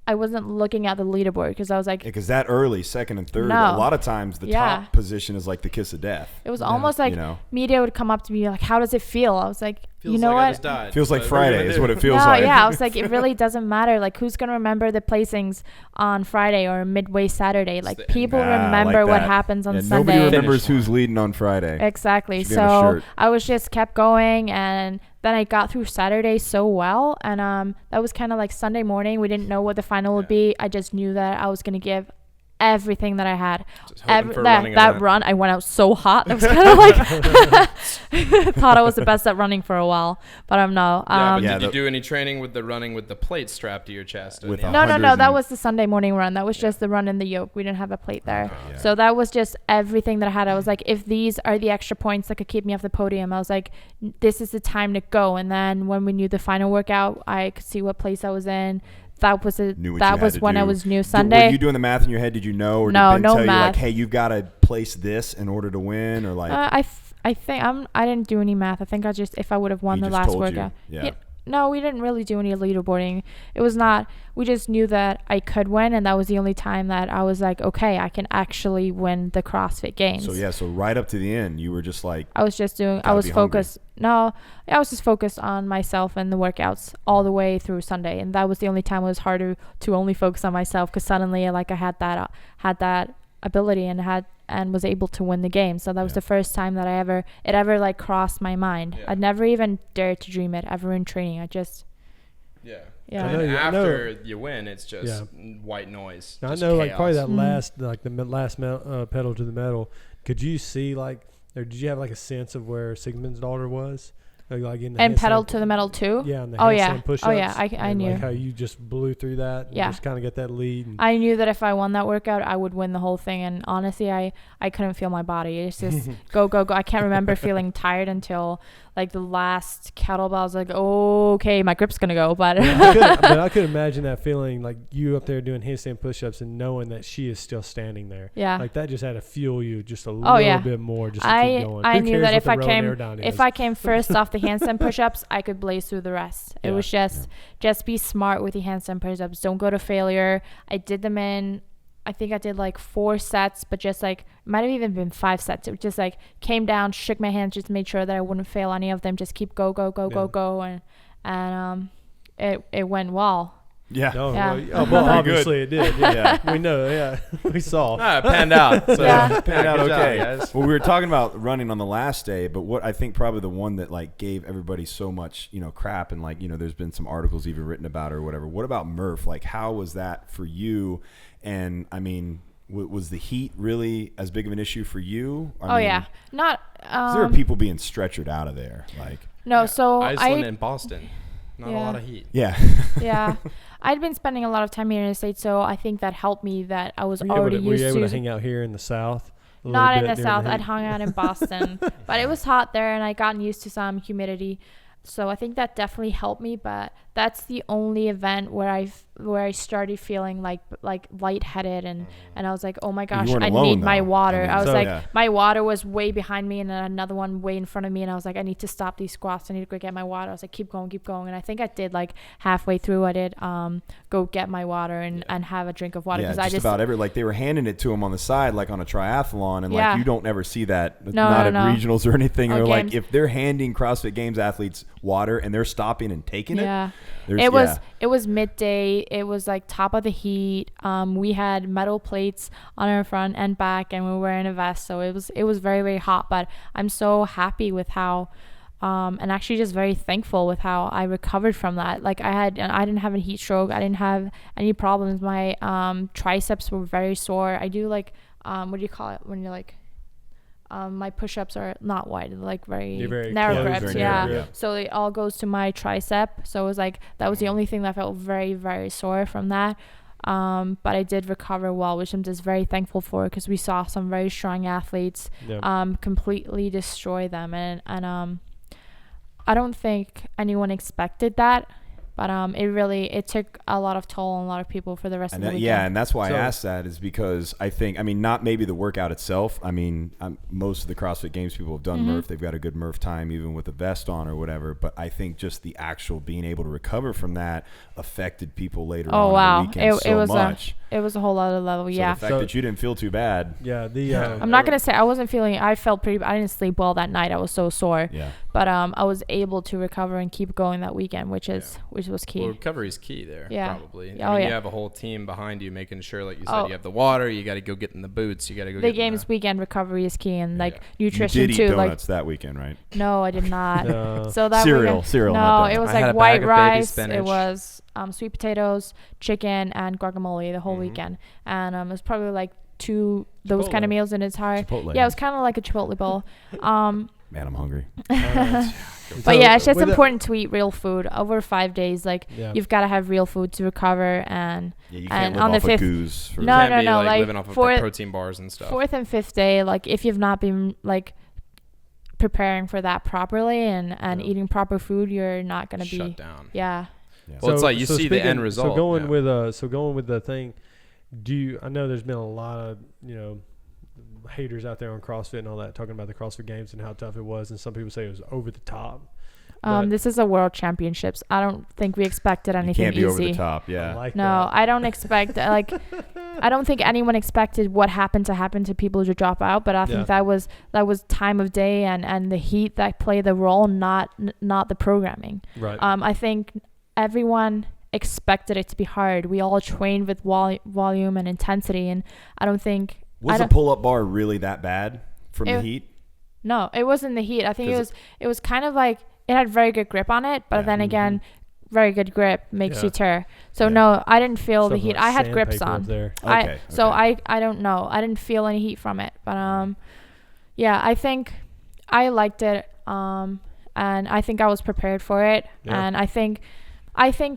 [SPEAKER 4] I wasn't looking at the leaderboard, because I was like,
[SPEAKER 2] because that early second and third,
[SPEAKER 4] No.
[SPEAKER 2] a lot of times the top position is like the kiss of death.
[SPEAKER 4] it was almost like media would come up to me like, how does it feel? I was like,
[SPEAKER 3] Feels
[SPEAKER 4] you know
[SPEAKER 3] like
[SPEAKER 4] what?
[SPEAKER 3] I just died.
[SPEAKER 2] Feels like
[SPEAKER 3] But what are you
[SPEAKER 2] Friday
[SPEAKER 3] gonna
[SPEAKER 2] is
[SPEAKER 3] do?
[SPEAKER 2] what it feels
[SPEAKER 4] No,
[SPEAKER 2] like.
[SPEAKER 4] yeah, I was like, it really doesn't matter. Like, who's gonna remember the placings on Friday or midway Saturday? Like,
[SPEAKER 3] the end.
[SPEAKER 4] people
[SPEAKER 2] Ah,
[SPEAKER 4] remember
[SPEAKER 2] like
[SPEAKER 4] what
[SPEAKER 2] that.
[SPEAKER 4] happens on
[SPEAKER 2] Yeah,
[SPEAKER 4] Sunday.
[SPEAKER 2] nobody remembers
[SPEAKER 3] Finish
[SPEAKER 2] who's leading on Friday.
[SPEAKER 4] Exactly.
[SPEAKER 2] Should be on a
[SPEAKER 4] So
[SPEAKER 2] shirt.
[SPEAKER 4] I was just kept going, and then I got through Saturday so well, and that was kind of like Sunday morning. We didn't know what the final would be. I just knew that I was gonna give everything that I had.
[SPEAKER 3] Just hoping for a
[SPEAKER 4] That
[SPEAKER 3] running event.
[SPEAKER 4] run, I went out so hot. I was kind of like, thought I was the best at running for a while, but I'm no.
[SPEAKER 3] Yeah, but
[SPEAKER 2] Yeah,
[SPEAKER 3] did you
[SPEAKER 2] the-
[SPEAKER 3] do any training with the running with the plate strapped to your chest?
[SPEAKER 2] With
[SPEAKER 3] in
[SPEAKER 2] a
[SPEAKER 3] the
[SPEAKER 4] No.
[SPEAKER 2] hundreds
[SPEAKER 4] That
[SPEAKER 2] and-
[SPEAKER 4] was the Sunday morning run. That was just the run in the yoke. We didn't have a plate there.
[SPEAKER 2] Yeah.
[SPEAKER 4] So that was just everything that I had. I was like, if these are the extra points that could keep me off the podium, I was like, this is the time to go. And then when we knew the final workout, I could see what place I was in. That was
[SPEAKER 2] Knew what you
[SPEAKER 4] that
[SPEAKER 2] had
[SPEAKER 4] was
[SPEAKER 2] to
[SPEAKER 4] when I
[SPEAKER 2] do.
[SPEAKER 4] was new
[SPEAKER 2] Were
[SPEAKER 4] Sunday.
[SPEAKER 2] you doing the math in your head? Did you know, or
[SPEAKER 4] No,
[SPEAKER 2] did Ben
[SPEAKER 4] no
[SPEAKER 2] tell you like,
[SPEAKER 4] math.
[SPEAKER 2] hey, you've got to place this in order to win, or like?
[SPEAKER 4] I think I didn't do any math. I think I just, if I would have won
[SPEAKER 2] He
[SPEAKER 4] the
[SPEAKER 2] just
[SPEAKER 4] last
[SPEAKER 2] told you.
[SPEAKER 4] workout.
[SPEAKER 2] Yeah.
[SPEAKER 4] No, we didn't really do any leaderboarding. It was not, we just knew that I could win, and that was the only time that I was like, okay, I can actually win the CrossFit Games.
[SPEAKER 2] So right up to the end, you were just like,
[SPEAKER 4] I was just doing, I
[SPEAKER 2] Gotta
[SPEAKER 4] was
[SPEAKER 2] be hungry.
[SPEAKER 4] focused. No, I was just focused on myself and the workouts all the way through Sunday. And that was the only time it was harder to only focus on myself, because suddenly I had that ability and was able to win the game. So that was the first time that it ever like crossed my mind.
[SPEAKER 3] Yeah.
[SPEAKER 4] I'd never even dared to dream it ever in training. I just,
[SPEAKER 3] Yeah.
[SPEAKER 4] yeah.
[SPEAKER 5] I know
[SPEAKER 3] And
[SPEAKER 5] you- I
[SPEAKER 3] after you win, it's just
[SPEAKER 5] Yeah.
[SPEAKER 3] white noise.
[SPEAKER 5] Now, I
[SPEAKER 3] just
[SPEAKER 5] know, like, probably
[SPEAKER 3] chaos.
[SPEAKER 5] that last, like the last pedal to the metal. Could you see, like, or did you have like a sense of where Sigmund's daughter was? Like in the
[SPEAKER 4] And
[SPEAKER 5] handstand-
[SPEAKER 4] pedal to the metal too.
[SPEAKER 5] Yeah, and the
[SPEAKER 4] Oh, yeah.
[SPEAKER 5] handstand push-ups.
[SPEAKER 4] Oh, yeah, I
[SPEAKER 5] and,
[SPEAKER 4] knew.
[SPEAKER 5] Like how you just blew through that. And
[SPEAKER 4] Yeah.
[SPEAKER 5] just kind of get that lead. And
[SPEAKER 4] I knew that if I won that workout, I would win the whole thing. And honestly, I couldn't feel my body. It's just go. I can't remember feeling tired until like the last kettlebell. I was like, okay, my grip's gonna go. But
[SPEAKER 5] I could imagine that feeling, like you up there doing handstand push-ups and knowing that she is still standing there.
[SPEAKER 4] yeah.
[SPEAKER 5] Like that just had to fuel you just a little
[SPEAKER 4] yeah.
[SPEAKER 5] bit more just to keep going.
[SPEAKER 4] I
[SPEAKER 5] Who
[SPEAKER 4] knew
[SPEAKER 5] cares
[SPEAKER 4] that
[SPEAKER 5] what
[SPEAKER 4] if
[SPEAKER 5] the
[SPEAKER 4] I
[SPEAKER 5] row
[SPEAKER 4] came
[SPEAKER 5] and air down
[SPEAKER 4] if
[SPEAKER 5] is?
[SPEAKER 4] I came first off the handstand push-ups, I could blaze through the rest. It
[SPEAKER 5] Yeah.
[SPEAKER 4] was just be smart with the handstand push-ups. Don't go to failure. I did them in, I think I did like 4 sets, but just like, might have even been 5 sets. It just like came down, shook my hands, just made sure that I wouldn't fail any of them. Just keep go, and it went well.
[SPEAKER 2] yeah.
[SPEAKER 5] No,
[SPEAKER 4] Yeah.
[SPEAKER 5] well,
[SPEAKER 2] Pretty
[SPEAKER 5] obviously it did. Yeah,
[SPEAKER 2] Yeah.
[SPEAKER 5] we know. Yeah, we saw.
[SPEAKER 3] Ah, it panned out. So,
[SPEAKER 4] Yeah.
[SPEAKER 2] Panned out
[SPEAKER 3] good job,
[SPEAKER 2] okay.
[SPEAKER 3] guys.
[SPEAKER 2] Well, we were talking about running on the last day, but what I think probably the one that like gave everybody so much, crap, and like, there's been some articles even written about it or whatever. What about Murph? Like, how was that for you? And I mean, was the heat really as big of an issue for you? I mean,
[SPEAKER 4] Yeah. Not,
[SPEAKER 2] 'cause there are people being stretchered out of there. Like,
[SPEAKER 4] no, so
[SPEAKER 3] Iceland and Boston. Not a
[SPEAKER 4] Yeah.
[SPEAKER 3] lot of heat.
[SPEAKER 2] yeah.
[SPEAKER 4] yeah. I'd been spending a lot of time here in the States, so I think that helped me that I was
[SPEAKER 5] Were
[SPEAKER 4] already
[SPEAKER 5] you
[SPEAKER 4] used
[SPEAKER 5] able to
[SPEAKER 4] to.
[SPEAKER 5] hang out here in the South? a
[SPEAKER 4] Not
[SPEAKER 5] little
[SPEAKER 4] in
[SPEAKER 5] bit
[SPEAKER 4] the
[SPEAKER 5] during
[SPEAKER 4] South. I'd
[SPEAKER 5] heat?
[SPEAKER 4] hung out in Boston, but it was hot there, and I gotten used to some humidity. So I think that definitely helped me, but that's the only event where I started feeling like lightheaded and I was like, oh my gosh, I need my water. I was my water was way behind me and then another one way in front of me, and I was like, I need to stop these squats. I need to go get my water. I was like, keep going. And I think I did like halfway through, I did go get my water and have a drink of water.
[SPEAKER 2] Yeah, just about every, like they were handing it to him on the side, like on a triathlon, and like you don't ever see that, at regionals or anything. Or like if they're handing CrossFit Games athletes water and they're stopping and taking it.
[SPEAKER 4] It was midday. It was like top of the heat. We had metal plates on our front and back, and we were wearing a vest, so it was very, very hot. But I'm so happy with how and actually just very thankful with how I recovered from that. Like I didn't have a heat stroke. I didn't have any problems. My triceps were very sore. I do like what do you call it when you're like my push-ups are not wide, like very narrow grips. Yeah. So it all goes to my tricep. So it was like that was the only thing that felt very, very sore from that. But I did recover well, which I'm just very thankful for, because we saw some very strong athletes completely destroy them, and I don't think anyone expected that. But it took a lot of toll on a lot of people for the rest of the weekend.
[SPEAKER 2] Yeah, and that's why I asked that, is because I think, not maybe the workout itself. Most of the CrossFit Games people have done Murph. They've got a good Murph time, even with a vest on or whatever. But I think just the actual being able to recover from that affected people later on in the weekend much.
[SPEAKER 4] It was a whole other level,
[SPEAKER 2] so the fact that you didn't feel too bad.
[SPEAKER 5] Yeah,
[SPEAKER 4] I'm not gonna say I wasn't feeling. I felt pretty. I didn't sleep well that night. I was so sore.
[SPEAKER 2] Yeah.
[SPEAKER 4] But I was able to recover and keep going that weekend, which was key.
[SPEAKER 3] Well, recovery is key there.
[SPEAKER 4] Yeah.
[SPEAKER 3] Probably. You have a whole team behind you making sure, like you said, you have the water. You got to go get in the boots. You got to go.
[SPEAKER 4] The games weekend recovery is key, and nutrition
[SPEAKER 2] you did
[SPEAKER 4] too.
[SPEAKER 2] Eat donuts that weekend, right?
[SPEAKER 4] No, I did not.
[SPEAKER 2] No.
[SPEAKER 4] So that
[SPEAKER 2] cereal.
[SPEAKER 4] No, it was like white rice. It was sweet potatoes, chicken, and guacamole the whole weekend, and it was probably like those kind of meals in its heart.
[SPEAKER 2] Chipotle.
[SPEAKER 4] Yeah, it was kind of like a Chipotle bowl.
[SPEAKER 2] Man, I'm hungry.
[SPEAKER 4] But it's just important to eat real food over 5 days. Like you've got to have real food to recover, and
[SPEAKER 2] you can't live off of goose.
[SPEAKER 4] No, like
[SPEAKER 3] living off of protein bars and stuff.
[SPEAKER 4] 4th and 5th day, like if you've not been like preparing for that properly and eating proper food, you're not going to be
[SPEAKER 3] shut down.
[SPEAKER 4] Yeah.
[SPEAKER 3] Well, it's like you see the end result.
[SPEAKER 5] So going with the thing, I know there's been a lot of haters out there on CrossFit and all that, talking about the CrossFit Games and how tough it was, and some people say it was over the top.
[SPEAKER 4] This is a World Championships. I don't think we expected anything easy.
[SPEAKER 2] Can't be over the top, yeah.
[SPEAKER 4] I don't expect I don't think anyone expected what happened to happen to people to drop out, but I think that was time of day and the heat that played the role, not the programming.
[SPEAKER 5] Right.
[SPEAKER 4] I think everyone expected it to be hard. We all trained with volume and intensity, and I don't think.
[SPEAKER 2] Was the pull-up bar really that bad from the heat?
[SPEAKER 4] No, it wasn't the heat. I think it was kind of like it had very good grip on it, but then again, very good grip makes you tear. So no, I didn't feel the heat. I had grips on. So I don't know. I didn't feel any heat from it, but I think I liked it, and I think I was prepared for it, and I think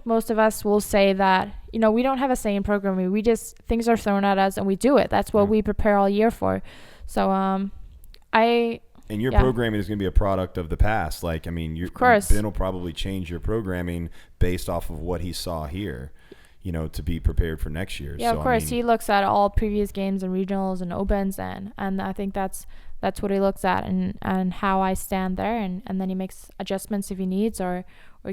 [SPEAKER 4] most of us will say that, we don't have a say in programming. We just, things are thrown at us and we do it. That's what we prepare all year for. So, and
[SPEAKER 2] your programming is going to be a product of the past. Like, Ben will probably change your programming based off of what he saw here, to be prepared for next year.
[SPEAKER 4] Yeah, so, of course. He looks at all previous games and regionals and opens, and I think that's what he looks at and how I stand there. And then he makes adjustments if he needs, or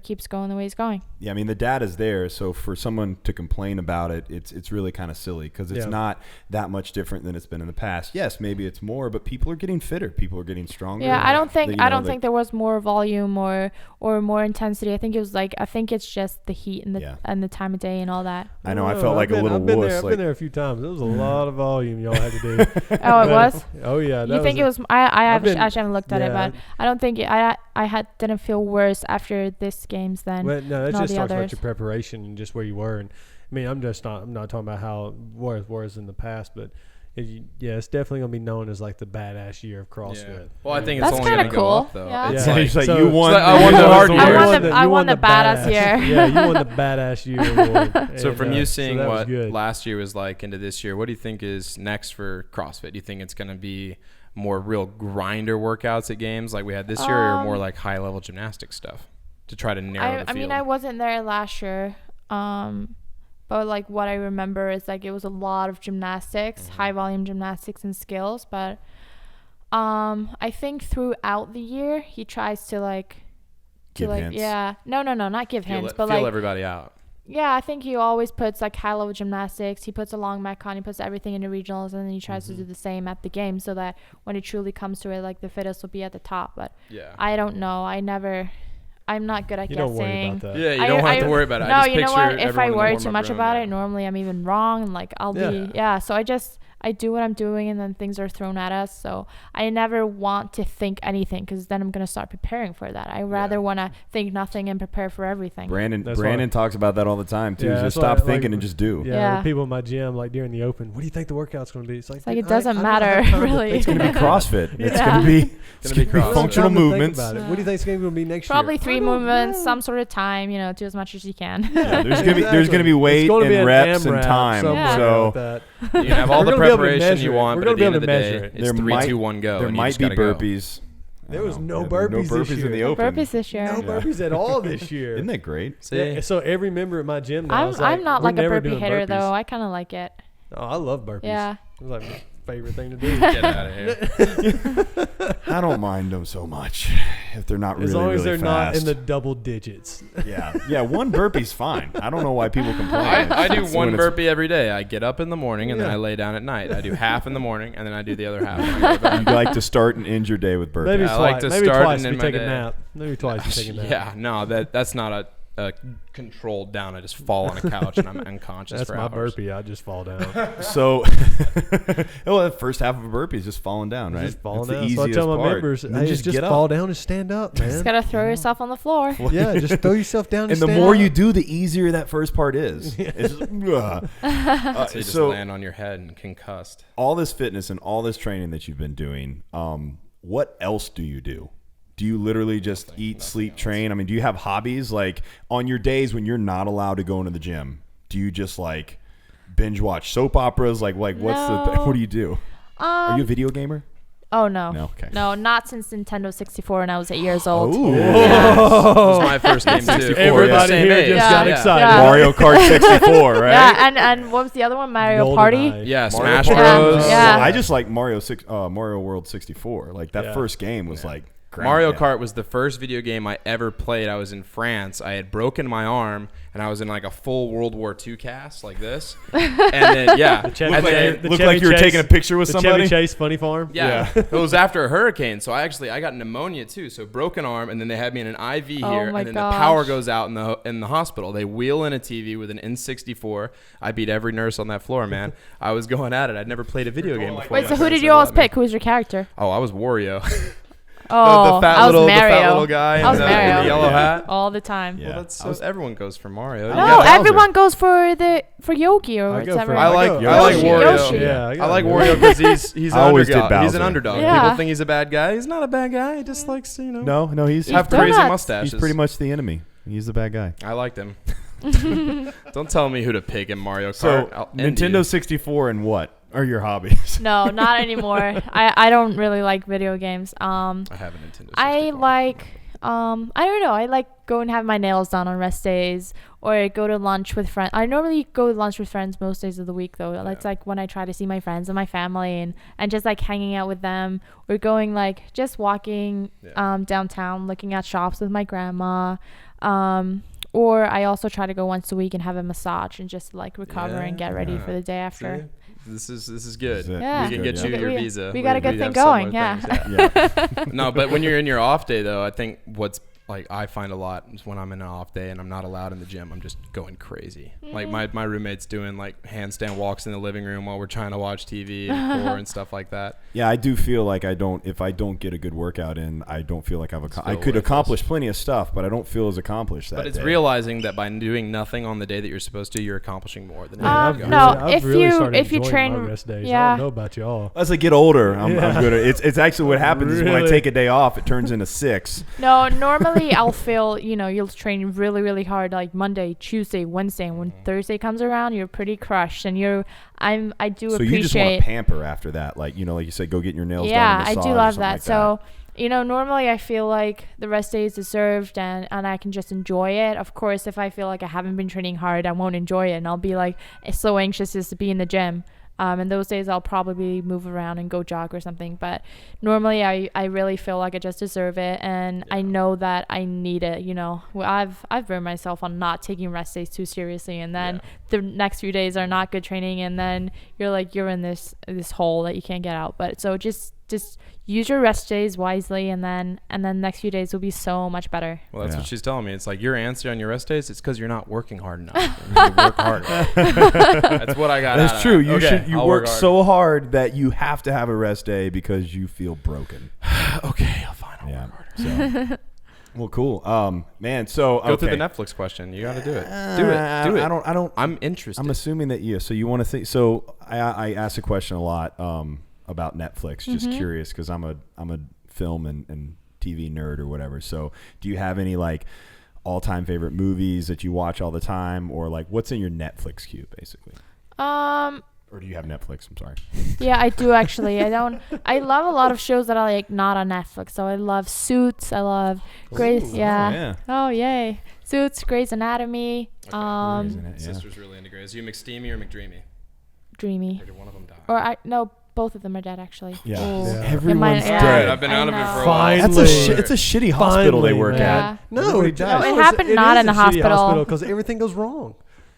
[SPEAKER 4] keeps going the way he's going.
[SPEAKER 2] Yeah, the data's there. So for someone to complain about it, it's really kind of silly, because it's not that much different than it's been in the past. Yes, maybe it's more, but people are getting fitter. People are getting stronger.
[SPEAKER 4] Yeah, I don't think there was more volume or more intensity. I think it's just the heat and the time of day and all that.
[SPEAKER 2] I know. I felt like a little wuss.
[SPEAKER 5] I've been there a few times. It was a lot of volume y'all had to do.
[SPEAKER 4] Oh, it was?
[SPEAKER 5] Oh, yeah.
[SPEAKER 4] You think it was? I actually haven't looked at it, but I don't think didn't feel worse after this games than
[SPEAKER 5] no, that just talks
[SPEAKER 4] others.
[SPEAKER 5] about your preparation and just where you were. And I'm not talking about how it was in the past, but it's definitely gonna be known as like the badass year of CrossFit.
[SPEAKER 3] Yeah. Well, I think it's only gonna go up though.
[SPEAKER 4] Yeah.
[SPEAKER 2] It's like you won.
[SPEAKER 3] I won the hard year.
[SPEAKER 4] I won the badass year.
[SPEAKER 5] Yeah, you won the badass year award.
[SPEAKER 3] So from you seeing what last year was like into this year, what do you think is next for CrossFit? Do you think it's gonna be more real grinder workouts at games like we had this year, or more like high level gymnastic stuff? to try to narrow the field?
[SPEAKER 4] I mean, I wasn't there last year, but like what I remember is like it was a lot of gymnastics, high volume gymnastics and skills. But I think throughout the year he tries to like
[SPEAKER 1] Give hints.
[SPEAKER 4] Yeah, no, not give hints, but
[SPEAKER 3] feel
[SPEAKER 4] like
[SPEAKER 3] everybody out.
[SPEAKER 4] Yeah, I think he always puts like high level gymnastics. He puts a long metcon. He puts everything in the regionals, and then he tries to do the same at the games, so that when it truly comes to it, like the fittest will be at the top. But I don't know. I'm not good at
[SPEAKER 5] You
[SPEAKER 4] guessing.
[SPEAKER 5] don't worry about that.
[SPEAKER 3] Yeah, you don't have to worry about it.
[SPEAKER 4] No,
[SPEAKER 3] I just
[SPEAKER 4] you know
[SPEAKER 3] picture
[SPEAKER 4] what? If I
[SPEAKER 3] everyone in the
[SPEAKER 4] worry too
[SPEAKER 3] warm-up
[SPEAKER 4] much
[SPEAKER 3] room,
[SPEAKER 4] about
[SPEAKER 3] yeah.
[SPEAKER 4] it, normally I'm even wrong. And like I'll be So I do what I'm doing, and then things are thrown at us. So I never want to think anything, because then I'm gonna start preparing for that. I rather want to think nothing and prepare for everything.
[SPEAKER 2] Brandon talks about that all the time too.
[SPEAKER 5] Yeah,
[SPEAKER 2] Just
[SPEAKER 5] that's why,
[SPEAKER 2] stop thinking
[SPEAKER 5] like,
[SPEAKER 2] and just do.
[SPEAKER 5] Yeah, people in my gym, like during the open, what do you think the workout's going to be? It's like
[SPEAKER 4] it doesn't matter, really.
[SPEAKER 2] It's going to be CrossFit. It's
[SPEAKER 4] Yeah.
[SPEAKER 2] going to be
[SPEAKER 3] CrossFit.
[SPEAKER 2] functional movements.
[SPEAKER 5] What do you think it's going to be next
[SPEAKER 4] Probably
[SPEAKER 5] year?
[SPEAKER 4] 3 movements, some sort of time. Do as much as you can.
[SPEAKER 2] Yeah, there's going to be weight and reps and time. So
[SPEAKER 3] you can have all the preparation you want,
[SPEAKER 5] We're
[SPEAKER 3] but at the
[SPEAKER 5] going
[SPEAKER 3] end
[SPEAKER 5] to
[SPEAKER 3] of
[SPEAKER 5] be
[SPEAKER 3] the
[SPEAKER 5] able to measure
[SPEAKER 3] day,
[SPEAKER 5] it.
[SPEAKER 3] it's 3, 2, 1, go.
[SPEAKER 2] There
[SPEAKER 3] and you
[SPEAKER 2] might
[SPEAKER 3] just
[SPEAKER 2] be
[SPEAKER 3] gotta go.
[SPEAKER 2] burpees.
[SPEAKER 5] There was no
[SPEAKER 2] Yeah,
[SPEAKER 5] burpees
[SPEAKER 2] no
[SPEAKER 5] this
[SPEAKER 2] burpees
[SPEAKER 5] year.
[SPEAKER 2] in the
[SPEAKER 4] No
[SPEAKER 2] open.
[SPEAKER 4] burpees this year.
[SPEAKER 5] No burpees at all this year.
[SPEAKER 2] Isn't that great?
[SPEAKER 3] See?
[SPEAKER 5] Yeah, so every member at my gym now is like,
[SPEAKER 4] I'm not
[SPEAKER 5] we're
[SPEAKER 4] like a
[SPEAKER 5] never
[SPEAKER 4] burpee
[SPEAKER 5] doing
[SPEAKER 4] hitter,
[SPEAKER 5] burpees.
[SPEAKER 4] though. I kind of like it.
[SPEAKER 5] Oh, I love burpees.
[SPEAKER 4] Yeah.
[SPEAKER 5] It's like my favorite thing to do.
[SPEAKER 3] Get out of here.
[SPEAKER 2] I don't mind them so much if they're not really,
[SPEAKER 5] As long as
[SPEAKER 2] really
[SPEAKER 5] they're not
[SPEAKER 2] fast.
[SPEAKER 5] in the double digits.
[SPEAKER 2] Yeah, one burpee's fine. I don't know why people complain.
[SPEAKER 3] I do
[SPEAKER 2] It's
[SPEAKER 3] one
[SPEAKER 2] when it's-
[SPEAKER 3] burpee every day. I get up in the morning and then
[SPEAKER 5] Yeah.
[SPEAKER 3] I lay down at night. I do half in the morning and then I do the other half. when I go to bed.
[SPEAKER 2] You like to start and end your day with burpees.
[SPEAKER 5] Maybe
[SPEAKER 3] I like
[SPEAKER 5] twice.
[SPEAKER 3] to
[SPEAKER 5] Maybe
[SPEAKER 3] start
[SPEAKER 5] twice
[SPEAKER 3] and
[SPEAKER 5] if
[SPEAKER 3] end
[SPEAKER 5] you
[SPEAKER 3] my
[SPEAKER 5] take a
[SPEAKER 3] day.
[SPEAKER 5] nap. Maybe twice if you take a nap.
[SPEAKER 3] Yeah, no, that's not a controlled down. I just fall on a couch and I'm unconscious
[SPEAKER 5] That's
[SPEAKER 3] for
[SPEAKER 5] my
[SPEAKER 3] hours.
[SPEAKER 5] burpee. I just fall down.
[SPEAKER 2] So, the first half of a burpee is just falling down, right?
[SPEAKER 5] Just falling
[SPEAKER 2] It's the
[SPEAKER 5] down. So I
[SPEAKER 2] easiest
[SPEAKER 5] tell my
[SPEAKER 2] part.
[SPEAKER 5] members,
[SPEAKER 2] And then
[SPEAKER 5] hey, just
[SPEAKER 2] get up.
[SPEAKER 5] fall down and stand up, man.
[SPEAKER 4] Just gotta throw yourself on the floor.
[SPEAKER 5] Yeah, just throw yourself down and
[SPEAKER 2] And the
[SPEAKER 5] stand
[SPEAKER 2] more
[SPEAKER 5] up.
[SPEAKER 2] you do, the easier that first part is. It's just,
[SPEAKER 3] So you just
[SPEAKER 2] so
[SPEAKER 3] land on your head and concussed.
[SPEAKER 2] all this fitness and all this training that you've been doing, what else do you do? Do you literally just eat, sleep, train? I mean, do you have hobbies? Like on your days when you're not allowed to go into the gym, do you just like binge watch soap operas? Like what do you do? Are you a video gamer?
[SPEAKER 4] Oh, no.
[SPEAKER 2] No, okay.
[SPEAKER 4] No, not since Nintendo 64 when I was 8 years old.
[SPEAKER 2] Ooh.
[SPEAKER 3] That was my first game too.
[SPEAKER 5] Everybody
[SPEAKER 3] Same
[SPEAKER 5] here
[SPEAKER 3] age.
[SPEAKER 5] just
[SPEAKER 4] Yeah.
[SPEAKER 5] got
[SPEAKER 3] Yeah.
[SPEAKER 5] excited.
[SPEAKER 4] Yeah.
[SPEAKER 2] Mario Kart 64, right?
[SPEAKER 4] Yeah, and what was the other one? Mario Party?
[SPEAKER 5] GoldenEye.
[SPEAKER 3] Yeah,
[SPEAKER 2] Mario
[SPEAKER 3] Smash
[SPEAKER 2] Party.
[SPEAKER 3] Bros.
[SPEAKER 4] Yeah.
[SPEAKER 2] I just like Mario World 64. Like that
[SPEAKER 5] Yeah.
[SPEAKER 2] first game was like crazy.
[SPEAKER 3] Mario Kart was the first video game I ever played. I was in France. I had broken my arm, and I was in like a full World War II cast like this. And then, yeah.
[SPEAKER 5] Chevy
[SPEAKER 3] And then-
[SPEAKER 5] Chase- the
[SPEAKER 2] Looked
[SPEAKER 5] Chevy
[SPEAKER 2] like you were
[SPEAKER 5] Chase-
[SPEAKER 2] taking a picture with
[SPEAKER 5] the
[SPEAKER 2] somebody.
[SPEAKER 5] Chevy Chase Funny Farm.
[SPEAKER 3] Yeah, it was after a hurricane, so I got pneumonia too. So broken arm, and then they had me in an IV here,
[SPEAKER 4] Oh my
[SPEAKER 3] and then
[SPEAKER 4] gosh.
[SPEAKER 3] the power goes out in the hospital. They wheel in a TV with an N64. I beat every nurse on that floor, man. I was going at it. I'd never played a video game before.
[SPEAKER 4] Wait,
[SPEAKER 3] my
[SPEAKER 4] so who
[SPEAKER 3] parents
[SPEAKER 4] did you
[SPEAKER 3] ever
[SPEAKER 4] always
[SPEAKER 3] let me.
[SPEAKER 4] pick? Who was your character?
[SPEAKER 3] Oh, I was Wario.
[SPEAKER 4] Oh,
[SPEAKER 3] the fat
[SPEAKER 4] I was
[SPEAKER 3] little,
[SPEAKER 4] Mario.
[SPEAKER 3] the fat little guy
[SPEAKER 4] I was
[SPEAKER 3] in
[SPEAKER 4] Mario.
[SPEAKER 3] the yellow hat.
[SPEAKER 4] All the time.
[SPEAKER 2] Yeah.
[SPEAKER 3] Well, that's so everyone goes for Mario. You
[SPEAKER 4] No,
[SPEAKER 3] gotta-
[SPEAKER 2] Bowser.
[SPEAKER 4] everyone goes for Yogi or
[SPEAKER 5] I go
[SPEAKER 4] whatever.
[SPEAKER 5] for-
[SPEAKER 3] I like
[SPEAKER 2] Yoshi.
[SPEAKER 3] Wario.
[SPEAKER 4] Yoshi.
[SPEAKER 5] Yeah,
[SPEAKER 3] I like Wario because he's an
[SPEAKER 2] I always did
[SPEAKER 3] underdog. He's an
[SPEAKER 2] Bowser.
[SPEAKER 3] underdog.
[SPEAKER 4] Yeah.
[SPEAKER 3] People think he's a bad guy. He's not a bad guy. He just likes to,
[SPEAKER 2] No, he's
[SPEAKER 3] have
[SPEAKER 4] He's
[SPEAKER 3] crazy
[SPEAKER 4] donuts.
[SPEAKER 3] mustaches.
[SPEAKER 2] he's pretty much the enemy. He's the bad guy.
[SPEAKER 3] I liked him. Don't tell me who to pick in Mario
[SPEAKER 2] So
[SPEAKER 3] Kart. I'll end
[SPEAKER 2] Nintendo
[SPEAKER 3] you.
[SPEAKER 2] 64 and what are your hobbies?
[SPEAKER 4] No, not anymore. I don't really like video games.
[SPEAKER 3] I have a Nintendo 64.
[SPEAKER 4] I like I don't know. I like go and have my nails done on rest days or go to lunch with friends. I normally go to lunch with friends most days of the week though. That's like when I try to see my friends and my family and just like hanging out with them or going like just walking downtown looking at shops with my grandma. Or I also try to go once a week and have a massage and just like recover and get ready for the day after.
[SPEAKER 3] See? This is good.
[SPEAKER 2] Is it?
[SPEAKER 4] Yeah.
[SPEAKER 3] We can
[SPEAKER 2] Good,
[SPEAKER 3] get
[SPEAKER 2] yeah.
[SPEAKER 3] you your
[SPEAKER 4] We-
[SPEAKER 3] visa.
[SPEAKER 4] we got a good
[SPEAKER 3] have
[SPEAKER 4] thing going,
[SPEAKER 3] similar
[SPEAKER 4] yeah.
[SPEAKER 3] things,
[SPEAKER 2] Yeah.
[SPEAKER 3] No, but when you're in your off day though, I think what's like I find a lot is when I'm in an off day and I'm not allowed in the gym, I'm just going crazy. Like my roommate's doing like handstand walks in the living room while we're trying to watch TV and core and stuff like that.
[SPEAKER 2] Yeah, I do feel like if I don't get a good workout in, I don't feel like I could
[SPEAKER 3] worthless.
[SPEAKER 2] accomplish plenty of stuff, but I don't feel as accomplished that
[SPEAKER 3] But it's
[SPEAKER 2] day.
[SPEAKER 3] realizing that by doing nothing on the day that you're supposed to, you're accomplishing more than
[SPEAKER 4] Um,
[SPEAKER 3] you
[SPEAKER 4] no,
[SPEAKER 5] I've
[SPEAKER 4] if
[SPEAKER 5] really
[SPEAKER 4] you-
[SPEAKER 5] started
[SPEAKER 4] if you
[SPEAKER 5] enjoying
[SPEAKER 4] train-
[SPEAKER 5] my rest days. I
[SPEAKER 4] yeah.
[SPEAKER 5] don't know about y'all.
[SPEAKER 2] As I get older, I'm
[SPEAKER 5] Yeah.
[SPEAKER 2] good at it's actually what happens is when I
[SPEAKER 5] Really?
[SPEAKER 2] take a day off, it turns into 6.
[SPEAKER 4] No, normally I'll feel, you'll train really, really hard like Monday, Tuesday, Wednesday, and when Thursday comes around, you're pretty crushed and I do
[SPEAKER 2] So
[SPEAKER 4] appreciate.
[SPEAKER 2] you just want to pamper after that, like like you said, go get your nails done.
[SPEAKER 4] Yeah,
[SPEAKER 2] and
[SPEAKER 4] I
[SPEAKER 2] massage
[SPEAKER 4] do
[SPEAKER 2] or
[SPEAKER 4] love
[SPEAKER 2] something
[SPEAKER 4] that.
[SPEAKER 2] like
[SPEAKER 4] So normally I feel like the rest day is deserved and I can just enjoy it. Of course, if I feel like I haven't been training hard, I won't enjoy it, and I'll be like so anxious just to be in the gym. And those days I'll probably move around and go jog or something. But normally I really feel like I just deserve it, and I know that I need it. I've burned myself on not taking rest days too seriously, and then the next few days are not good training, and then you're in this hole that you can't get out. But so just use your rest days wisely, and then next few days will be so much better.
[SPEAKER 3] Well, that's what she's telling me. It's like your answer on your rest days, it's because you're not working hard enough. You need to work harder. That's what I got.
[SPEAKER 2] That's true. You work so hard that you have to have a rest day because you feel broken.
[SPEAKER 3] Okay, fine. I'll work harder.
[SPEAKER 2] So. Well, cool. Man, so
[SPEAKER 3] go through the Netflix question. You got to do it. Do it.
[SPEAKER 2] I don't.
[SPEAKER 3] I'm interested.
[SPEAKER 2] I'm assuming that So you want to think? So I ask a question a lot about Netflix. Just curious because I'm a film and TV nerd or whatever. So do you have any like all-time favorite movies that you watch all the time, or like what's in your Netflix queue basically? Or do you have Netflix? I'm sorry.
[SPEAKER 4] Yeah, I do actually. I love a lot of shows that are like not on Netflix. So I love Suits. I love Grey's. Yeah. Oh, yay. Suits, Grey's Anatomy.
[SPEAKER 3] Sister's really into Grey's. Are you McSteamy or McDreamy?
[SPEAKER 4] Dreamy.
[SPEAKER 3] Or did one of them die?
[SPEAKER 4] No, both of them are dead actually.
[SPEAKER 2] Yeah.
[SPEAKER 4] Yeah.
[SPEAKER 2] Everyone's dead.
[SPEAKER 3] I've been out of it for a
[SPEAKER 5] Finally.
[SPEAKER 3] while.
[SPEAKER 2] It's a shitty hospital they work at.
[SPEAKER 5] No, it
[SPEAKER 4] happened not in the hospital
[SPEAKER 5] because everything goes wrong.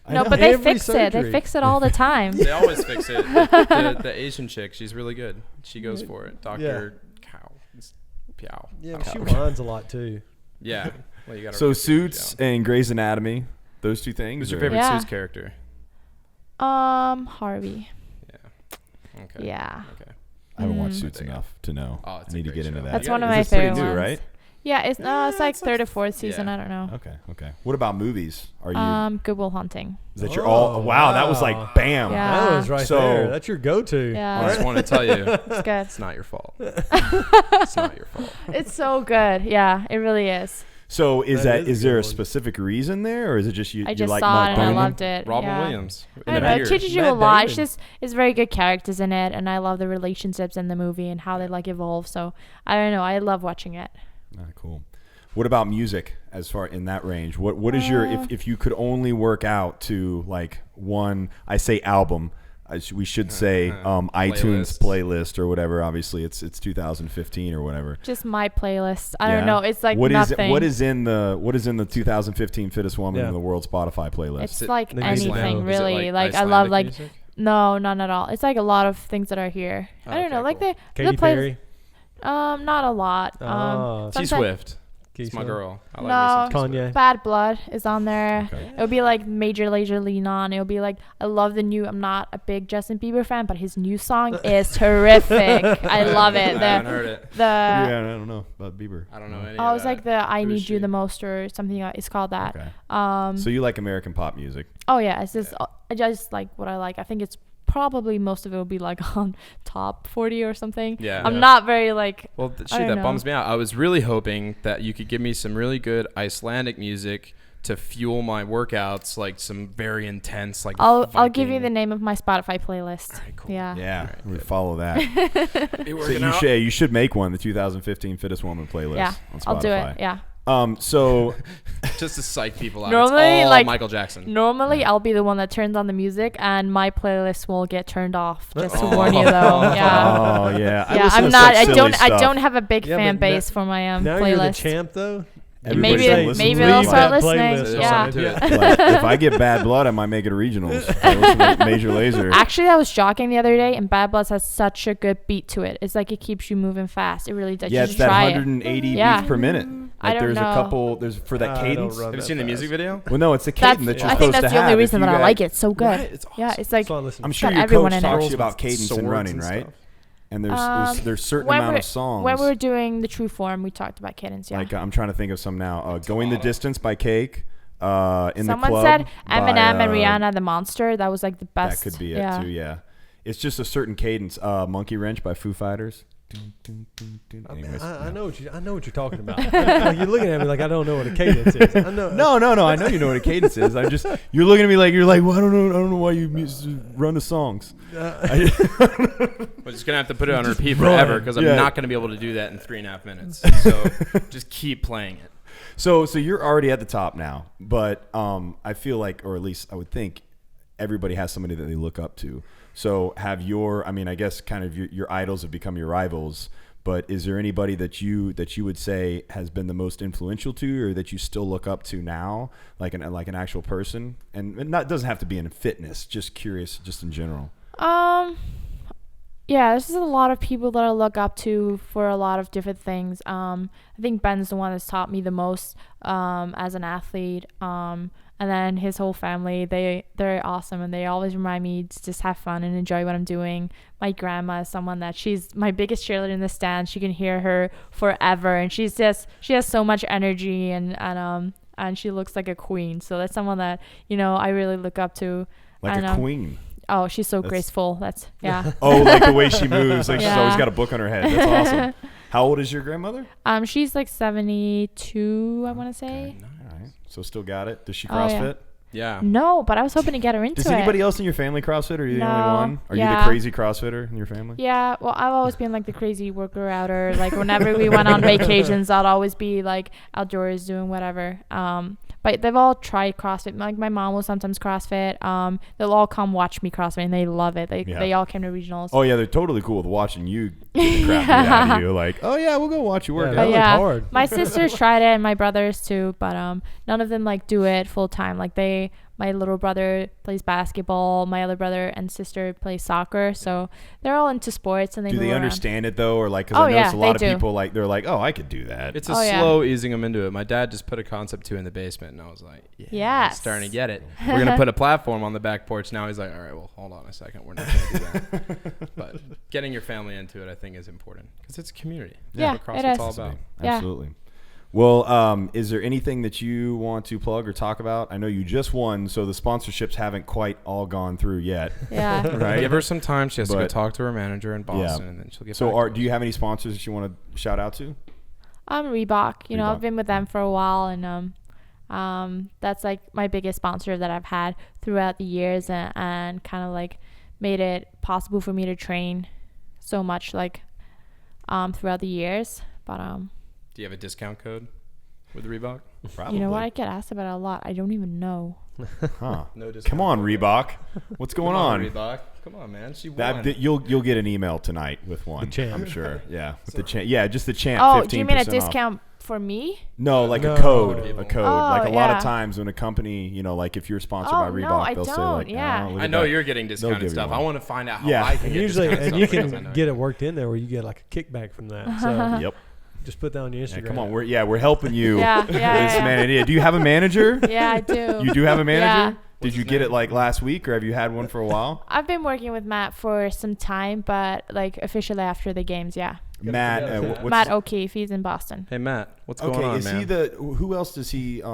[SPEAKER 4] No, but they fix it. They fix it all the time.
[SPEAKER 3] They always fix it. The Asian chick, she's really good. She goes for it. Dr. Piao.
[SPEAKER 5] Yeah, but she whines a lot too.
[SPEAKER 3] Yeah. Well, you gotta
[SPEAKER 2] so Suits and Grey's Anatomy, those two things.
[SPEAKER 3] Who's your favorite Suits character?
[SPEAKER 4] Harvey.
[SPEAKER 3] Yeah. Okay.
[SPEAKER 4] Yeah.
[SPEAKER 3] Okay.
[SPEAKER 2] I haven't watched Suits enough to know.
[SPEAKER 3] Oh,
[SPEAKER 2] I need to get into that.
[SPEAKER 4] That's one of my favorite ones.
[SPEAKER 2] Pretty new, right?
[SPEAKER 4] Yeah, it's like third or fourth season. I don't know.
[SPEAKER 2] Okay. What about movies? Are you?
[SPEAKER 4] Good Will Hunting.
[SPEAKER 2] Is that your all? Wow, that was like bam.
[SPEAKER 4] Yeah.
[SPEAKER 5] That was right there. That's your go-to.
[SPEAKER 4] Yeah.
[SPEAKER 3] I just want to tell you,
[SPEAKER 4] it's good.
[SPEAKER 3] It's not your fault. It's not your fault.
[SPEAKER 4] It's so good. Yeah, it really is.
[SPEAKER 2] So is there a specific reason there, or is it just you?
[SPEAKER 4] I just
[SPEAKER 2] like
[SPEAKER 4] saw
[SPEAKER 2] Mark
[SPEAKER 4] it and
[SPEAKER 2] Burnham?
[SPEAKER 4] I loved it.
[SPEAKER 3] Robin Williams.
[SPEAKER 4] I don't know. It teaches you a lot. It's very good characters in it, and I love the relationships in the movie and how they like evolve. So I don't know. I love watching it.
[SPEAKER 2] Cool. What about music as far in that range? What is your if you could only work out to like one, I say album, we should say iTunes playlist or whatever. Obviously it's 2015 or whatever.
[SPEAKER 4] Just my playlist. I don't know. It's like nothing.
[SPEAKER 2] What is in the 2015 Fittest Woman in the World Spotify playlist?
[SPEAKER 4] It's like anything really. Like I love like music? No, none at all. It's like a lot of things that are here. I don't know. Like
[SPEAKER 5] Katy Perry.
[SPEAKER 4] Not a lot.
[SPEAKER 3] T-Swift. It's my girl. I
[SPEAKER 4] like
[SPEAKER 5] Kanye.
[SPEAKER 4] Bad Blood is on there. Okay. It'll be like Major Lean On. It'll be like I love the new. I'm not a big Justin Bieber fan, but his new song is terrific. I love it.
[SPEAKER 3] I haven't heard it.
[SPEAKER 2] I don't know about Bieber.
[SPEAKER 3] I don't know any.
[SPEAKER 4] It's like the I Need You the Most or something. It's called that.
[SPEAKER 2] Okay. So you like American pop music?
[SPEAKER 4] Oh yeah, it's just I just like what I like. I think it's probably most of it will be like on top 40 or something. I'm not very like.
[SPEAKER 3] Well, that bums me out. I was really hoping that you could give me some really good Icelandic music to fuel my workouts, like some very intense like.
[SPEAKER 4] I'll give you the name of my Spotify playlist.
[SPEAKER 3] Right, cool.
[SPEAKER 4] Yeah.
[SPEAKER 2] Right, we follow that. You should make one, the 2015 Fittest Woman playlist.
[SPEAKER 4] Yeah,
[SPEAKER 2] on Spotify.
[SPEAKER 4] I'll do it. Yeah.
[SPEAKER 2] So
[SPEAKER 3] just to psych people out.
[SPEAKER 4] Normally,
[SPEAKER 3] it's all
[SPEAKER 4] like
[SPEAKER 3] Michael Jackson.
[SPEAKER 4] Normally, I'll be the one that turns on the music, and my playlist will get turned off. Just to warn you, though. Yeah.
[SPEAKER 2] Oh yeah.
[SPEAKER 4] I'm not. I don't have a big fan base for my playlist.
[SPEAKER 5] Now you're the champ, though.
[SPEAKER 4] Maybe they'll start listening. Yeah.
[SPEAKER 2] If I get Bad Blood, I might make it a regionals. I listen to Major Lazer.
[SPEAKER 4] Actually, I was jogging the other day, and Bad Blood has such a good beat to it. It's like it keeps you moving fast. It really does.
[SPEAKER 2] Yeah, it's that 180 beats per minute.
[SPEAKER 4] Like
[SPEAKER 2] there's a couple. There's for that cadence.
[SPEAKER 3] Have you seen the music video?
[SPEAKER 2] Well, no, it's the cadence that you're supposed to have.
[SPEAKER 4] I think that's the only reason that I like it. It's so good.
[SPEAKER 3] Right? It's awesome.
[SPEAKER 4] Yeah, it's like
[SPEAKER 2] I'm sure your coach talks to you about cadence and running, right? And there's certain amount of songs.
[SPEAKER 4] When we were doing the True Form, we talked about cadence. Yeah.
[SPEAKER 2] Like I'm trying to think of some now. Going the Distance by Cake. In
[SPEAKER 4] Someone
[SPEAKER 2] the club.
[SPEAKER 4] Someone said Eminem and Rihanna, The Monster. That was like the best.
[SPEAKER 2] That could be it too. Yeah. It's just a certain cadence. Monkey Wrench by Foo Fighters. Anyways,
[SPEAKER 5] I know what you're talking about. Like, you're looking at me like I don't know what a cadence is. I know.
[SPEAKER 2] No. I know you know what a cadence is. I'm just you're looking at me like well, I don't know why you run the songs.
[SPEAKER 3] We're just gonna have to put it on repeat forever because I'm not gonna be able to do that in 3.5 minutes. So just keep playing it.
[SPEAKER 2] So you're already at the top now, but I feel like, or at least I would think, everybody has somebody that they look up to. So I guess kind of your idols have become your rivals, but is there anybody that you would say has been the most influential to you, or that you still look up to now, like an actual person? And it doesn't have to be in fitness, just curious, just in general.
[SPEAKER 4] Yeah, there's a lot of people that I look up to for a lot of different things. I think Ben's the one that's taught me the most as an athlete. And then his whole family, they're awesome, and they always remind me to just have fun and enjoy what I'm doing. My grandma is someone that she's my biggest cheerleader in the stands. You can hear her forever, and she has so much energy, and she looks like a queen. So that's someone that I really look up to.
[SPEAKER 2] Like a queen.
[SPEAKER 4] Oh, she's so graceful. That's
[SPEAKER 2] Oh, like the way she moves, like she's always got a book on her head. That's awesome. How old is your grandmother?
[SPEAKER 4] She's like 72, I want to say.
[SPEAKER 2] Okay. All right. So still got it. Does she CrossFit?
[SPEAKER 3] Yeah.
[SPEAKER 4] No, but I was hoping to get her into it.
[SPEAKER 2] Does anybody else in your family CrossFit, or are you the only one? Are you the crazy CrossFitter in your family?
[SPEAKER 4] Yeah, well, I've always been like the crazy worker outer. Like whenever we went on vacations, I'd always be like outdoors doing whatever. But they've all tried CrossFit. Like my mom will sometimes CrossFit. They'll all come watch me CrossFit, and they love it. They all came to regionals.
[SPEAKER 2] Oh yeah, they're totally cool with watching you get the crap beat out of you. Like, oh yeah, we'll go watch you work.
[SPEAKER 5] That looks hard.
[SPEAKER 4] My sisters tried it, and my brothers too, but none of them like do it full time. Like my little brother plays basketball, my other brother and sister play soccer, so they're all into sports, and they
[SPEAKER 2] do
[SPEAKER 4] move
[SPEAKER 2] they
[SPEAKER 4] around.
[SPEAKER 2] Understand it though, or like, because I notice a lot of people like they're like, oh, I could do that.
[SPEAKER 3] It's a slow easing them into it. My dad just put a concept 2 in the basement, and I was like, I'm starting to get it. We're gonna put a platform on the back porch. Now he's like, all right, well, hold on a second, we're not gonna do that. But getting your family into it, I think, is important because it's a community.
[SPEAKER 4] Yeah,
[SPEAKER 3] That's what CrossFit's all about.
[SPEAKER 2] Absolutely. Well, is there anything that you want to plug or talk about? I know you just won, so the sponsorships haven't quite all gone through yet.
[SPEAKER 4] Yeah.
[SPEAKER 2] Right?
[SPEAKER 3] Give her some time. She has to go talk to her manager in Boston, and then she'll get back.
[SPEAKER 2] Do you have any sponsors that you want to shout out to?
[SPEAKER 4] Reebok. I've been with them for a while, and that's like my biggest sponsor that I've had throughout the years, and kind of like made it possible for me to train so much like throughout the years. But
[SPEAKER 3] do you have a discount code with Reebok?
[SPEAKER 2] Probably.
[SPEAKER 4] You know what? I get asked about it a lot. I don't even know.
[SPEAKER 2] Huh.
[SPEAKER 3] No discount.
[SPEAKER 2] Come on, Reebok. What's going on?
[SPEAKER 3] Reebok. Come on, man. She won.
[SPEAKER 2] You'll get an email tonight with one.
[SPEAKER 5] The champ.
[SPEAKER 2] I'm sure. Yeah. With the champ. Yeah, just the champ.
[SPEAKER 4] Oh,
[SPEAKER 2] 15%
[SPEAKER 4] do you mean a
[SPEAKER 2] off.
[SPEAKER 4] discount for me?
[SPEAKER 2] No, like a code. A code.
[SPEAKER 4] Oh,
[SPEAKER 2] like a lot of times when a company, like if you're sponsored by Reebok, they'll say like,
[SPEAKER 4] I
[SPEAKER 3] know you're getting discounted stuff. I want to find out how I can get
[SPEAKER 5] usually,
[SPEAKER 3] discounted
[SPEAKER 5] and you
[SPEAKER 3] stuff
[SPEAKER 5] can get it worked in there where you get like a kickback from that. So
[SPEAKER 2] Yep.
[SPEAKER 5] Just put that on your Instagram.
[SPEAKER 2] Yeah, come on, we're helping you.
[SPEAKER 4] Yeah.
[SPEAKER 2] Man, do you have a manager?
[SPEAKER 4] Yeah, I do.
[SPEAKER 2] You do have a manager?
[SPEAKER 4] Yeah.
[SPEAKER 2] Did you get it like last week, or have you had one for a while?
[SPEAKER 4] I've been working with Matt for some time, but like officially after the games, yeah.
[SPEAKER 2] Matt,
[SPEAKER 4] Matt O'Keefe, he's in Boston.
[SPEAKER 3] Hey Matt, what's going on,
[SPEAKER 2] is
[SPEAKER 3] man?
[SPEAKER 2] he the? Who else does he?
[SPEAKER 4] A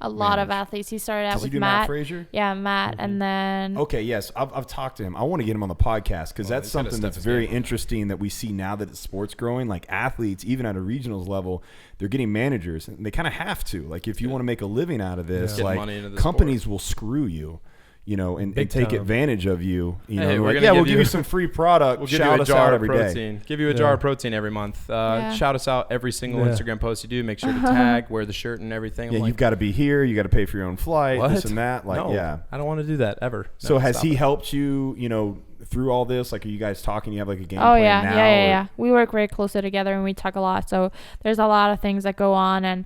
[SPEAKER 4] lot of athletes. He started out
[SPEAKER 2] does
[SPEAKER 4] with
[SPEAKER 2] he do
[SPEAKER 4] Matt
[SPEAKER 2] Frazier?
[SPEAKER 4] Yeah, Matt, and then.
[SPEAKER 2] Okay, yes, I've talked to him. I want to get him on the podcast because that's something that's very interesting that we see now that sports growing. Like athletes, even at a regionals level, they're getting managers, and they kind of have to. Like if you want to make a living out of this, like companies will screw you. And take advantage of you. We'll give you some free product.
[SPEAKER 3] We'll give you a jar of protein. Give you a jar of protein every month. Shout us out every single Instagram post you do. Make sure to tag, wear the shirt and everything.
[SPEAKER 2] Yeah, you've got to be here. You got to pay for your own flight. This and that.
[SPEAKER 3] I don't want to do that ever.
[SPEAKER 2] So has he helped you? Through all this, like, are you guys talking? You have like a game
[SPEAKER 4] plan
[SPEAKER 2] now?
[SPEAKER 4] Yeah. We work very closely together and we talk a lot. So there's a lot of things that go on, and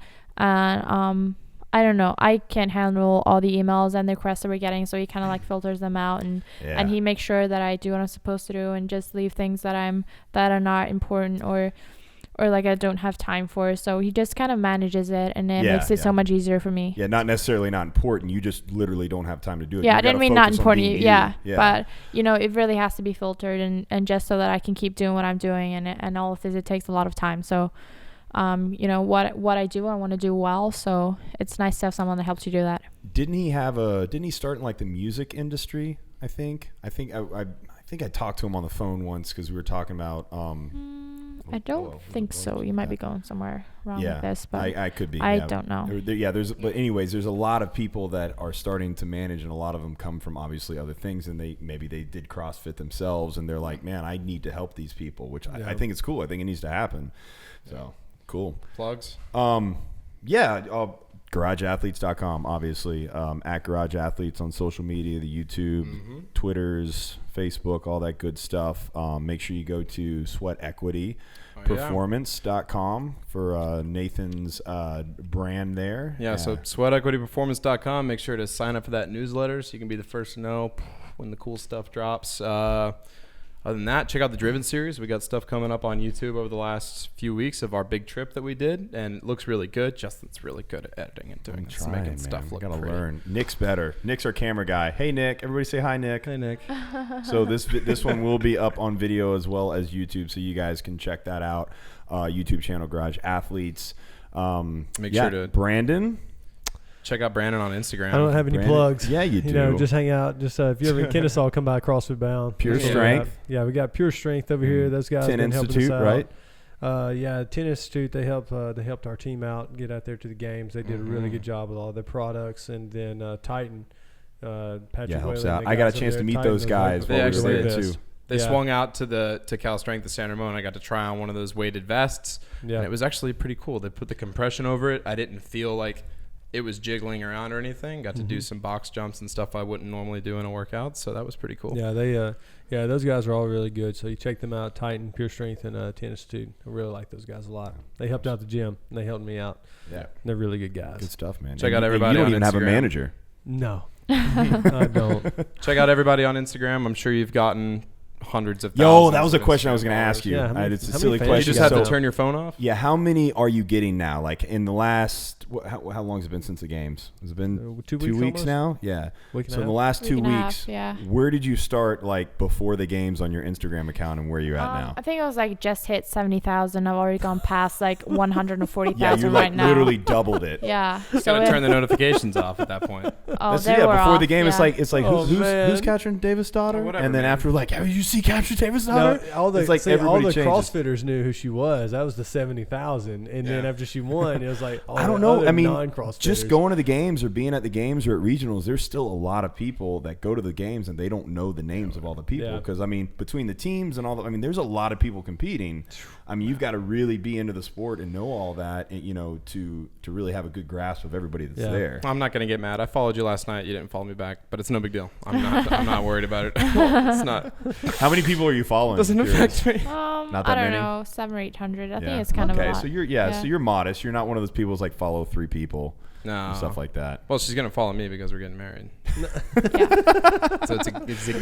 [SPEAKER 4] I don't know. I can't handle all the emails and the requests that we're getting, so he kind of like filters them out, and he makes sure that I do what I'm supposed to do and just leave things that are not important or like I don't have time for. So he just kind of manages it, and it makes it so much easier for me.
[SPEAKER 2] Yeah, not necessarily not important. You just literally don't have time to do it.
[SPEAKER 4] Yeah, I didn't mean not important. But it really has to be filtered, and just so that I can keep doing what I'm doing, and all of this, it takes a lot of time. So. What I do, I want to do well, so it's nice to have someone that helps you do that.
[SPEAKER 2] Didn't he start in like the music industry? I think I talked to him on the phone once because we were talking about
[SPEAKER 4] I don't think so. You might be going somewhere wrong with this, but
[SPEAKER 2] I could be.
[SPEAKER 4] I don't know.
[SPEAKER 2] But anyways, there's a lot of people that are starting to manage, and a lot of them come from obviously other things, and maybe they did CrossFit themselves, and they're like, man, I need to help these people, which I think it's cool. I think it needs to happen. So cool.
[SPEAKER 3] Plugs.
[SPEAKER 2] GarageAthletes.com, obviously. At Garage Athletes on social media, the YouTube, Twitters, Facebook, all that good stuff. Make sure you go to sweatequityperformance.com for Nathan's brand there.
[SPEAKER 3] So sweatequityperformance.com. Make sure to sign up for that newsletter so you can be the first to know when the cool stuff drops. Other than that, check out the Driven series. We got stuff coming up on YouTube over the last few weeks of our big trip that we did, and it looks really good. Justin's really good at editing and doing it, making stuff look
[SPEAKER 2] gotta
[SPEAKER 3] pretty.
[SPEAKER 2] Learn. Nick's better. Nick's our camera guy. Hey, Nick. Everybody say hi, Nick.
[SPEAKER 3] Hey, Nick.
[SPEAKER 2] So this one will be up on video as well as YouTube, so you guys can check that out. YouTube channel, Garage Athletes.
[SPEAKER 3] Make sure to
[SPEAKER 2] Brandon.
[SPEAKER 3] Check out Brandon on Instagram.
[SPEAKER 5] I don't have any plugs.
[SPEAKER 2] Yeah, you do.
[SPEAKER 5] Just hang out. Just if you're ever in Kennesaw, come by CrossFit Bound.
[SPEAKER 2] Pure Strength.
[SPEAKER 5] We got Pure Strength over here. Those guys have been helping us out.
[SPEAKER 2] Right?
[SPEAKER 5] 10 Institute. They helped our team out get out there to the games. They did a really good job with all their products. And then Titan, Patrick
[SPEAKER 2] helps
[SPEAKER 5] Whalen,
[SPEAKER 2] out. I got a chance to meet those guys.
[SPEAKER 3] They swung out to Cal Strength of San Ramon. I got to try on one of those weighted vests. Yeah. And it was actually pretty cool. They put the compression over it. I didn't feel like it was jiggling around or anything. Got to do some box jumps and stuff I wouldn't normally do in a workout, so that was pretty cool.
[SPEAKER 5] Yeah, those guys are all really good. So you check them out, Titan, Pure Strength, and 10 Institute. I really like those guys a lot. They helped out the gym, and they helped me out. Yeah, they're really good guys.
[SPEAKER 2] Good stuff, man.
[SPEAKER 3] Check out everybody on Instagram. You don't even have a
[SPEAKER 2] manager.
[SPEAKER 5] No, I don't.
[SPEAKER 3] Check out everybody on Instagram. I'm sure you've gotten hundreds of thousands.
[SPEAKER 2] That was a question I was going to ask you.
[SPEAKER 5] Yeah,
[SPEAKER 2] it's a silly question.
[SPEAKER 3] You just have to turn your phone off?
[SPEAKER 2] Yeah, how many are you getting now? Like in the last, how long has it been since the games? Has it been 2 weeks now? Yeah. So in the last 2 weeks, where did you start like before the games on your Instagram account, and where are you at now?
[SPEAKER 4] I think it was like just hit 70,000. I've already gone past like 140,000
[SPEAKER 2] you
[SPEAKER 4] right now.
[SPEAKER 2] Literally doubled it.
[SPEAKER 4] Yeah.
[SPEAKER 3] You gotta turn the notifications off at that point.
[SPEAKER 2] Before the game, it's like who's Katrin Davidsdottir?
[SPEAKER 3] Whatever,
[SPEAKER 2] and then after like, have you see Katrin Davidsdottir?
[SPEAKER 5] All the
[SPEAKER 2] everybody changes.
[SPEAKER 5] CrossFitters knew who she was. That was the 70,000, and then after she won, it was like
[SPEAKER 2] I don't know. I mean,
[SPEAKER 5] non-CrossFitters.
[SPEAKER 2] Just going to the games or being at the games or at regionals, there's still a lot of people that go to the games and they don't know the names of all the people. Because I mean, between the teams and all I mean, there's a lot of people competing. I mean, you've got to really be into the sport and know all that, to really have a good grasp of everybody that's there.
[SPEAKER 3] I'm not gonna get mad. I followed you last night. You didn't follow me back, but it's no big deal. I'm not worried about it. It's not.
[SPEAKER 2] How many people are you following?
[SPEAKER 3] Doesn't affect me.
[SPEAKER 2] Not that
[SPEAKER 4] I don't
[SPEAKER 2] many?
[SPEAKER 4] know, 700 or 800. I think it's kind of a lot.
[SPEAKER 2] So you're modest. You're not one of those people who's like follow 3 people.
[SPEAKER 3] No.
[SPEAKER 2] And stuff like that.
[SPEAKER 3] Well, she's gonna follow me because we're getting married.
[SPEAKER 4] Yeah.
[SPEAKER 3] So it's a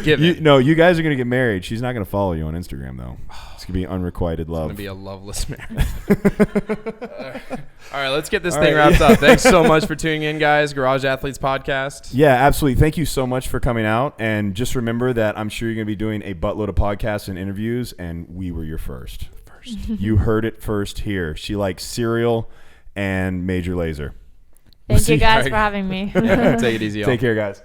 [SPEAKER 3] given.
[SPEAKER 2] You guys are gonna get married. She's not gonna follow you on Instagram though. It's gonna be unrequited love.
[SPEAKER 3] It's gonna be a loveless marriage. All right, let's get this thing wrapped up. Thanks so much for tuning in, guys. Garage Athletes Podcast.
[SPEAKER 2] Yeah, absolutely. Thank you so much for coming out. And just remember that I'm sure you're gonna be doing a buttload of podcasts and interviews, and we were your first. You heard it first here. She likes cereal and Major Lazer.
[SPEAKER 4] Thank you guys for having me.
[SPEAKER 3] Take it easy, y'all.
[SPEAKER 2] Take care, guys.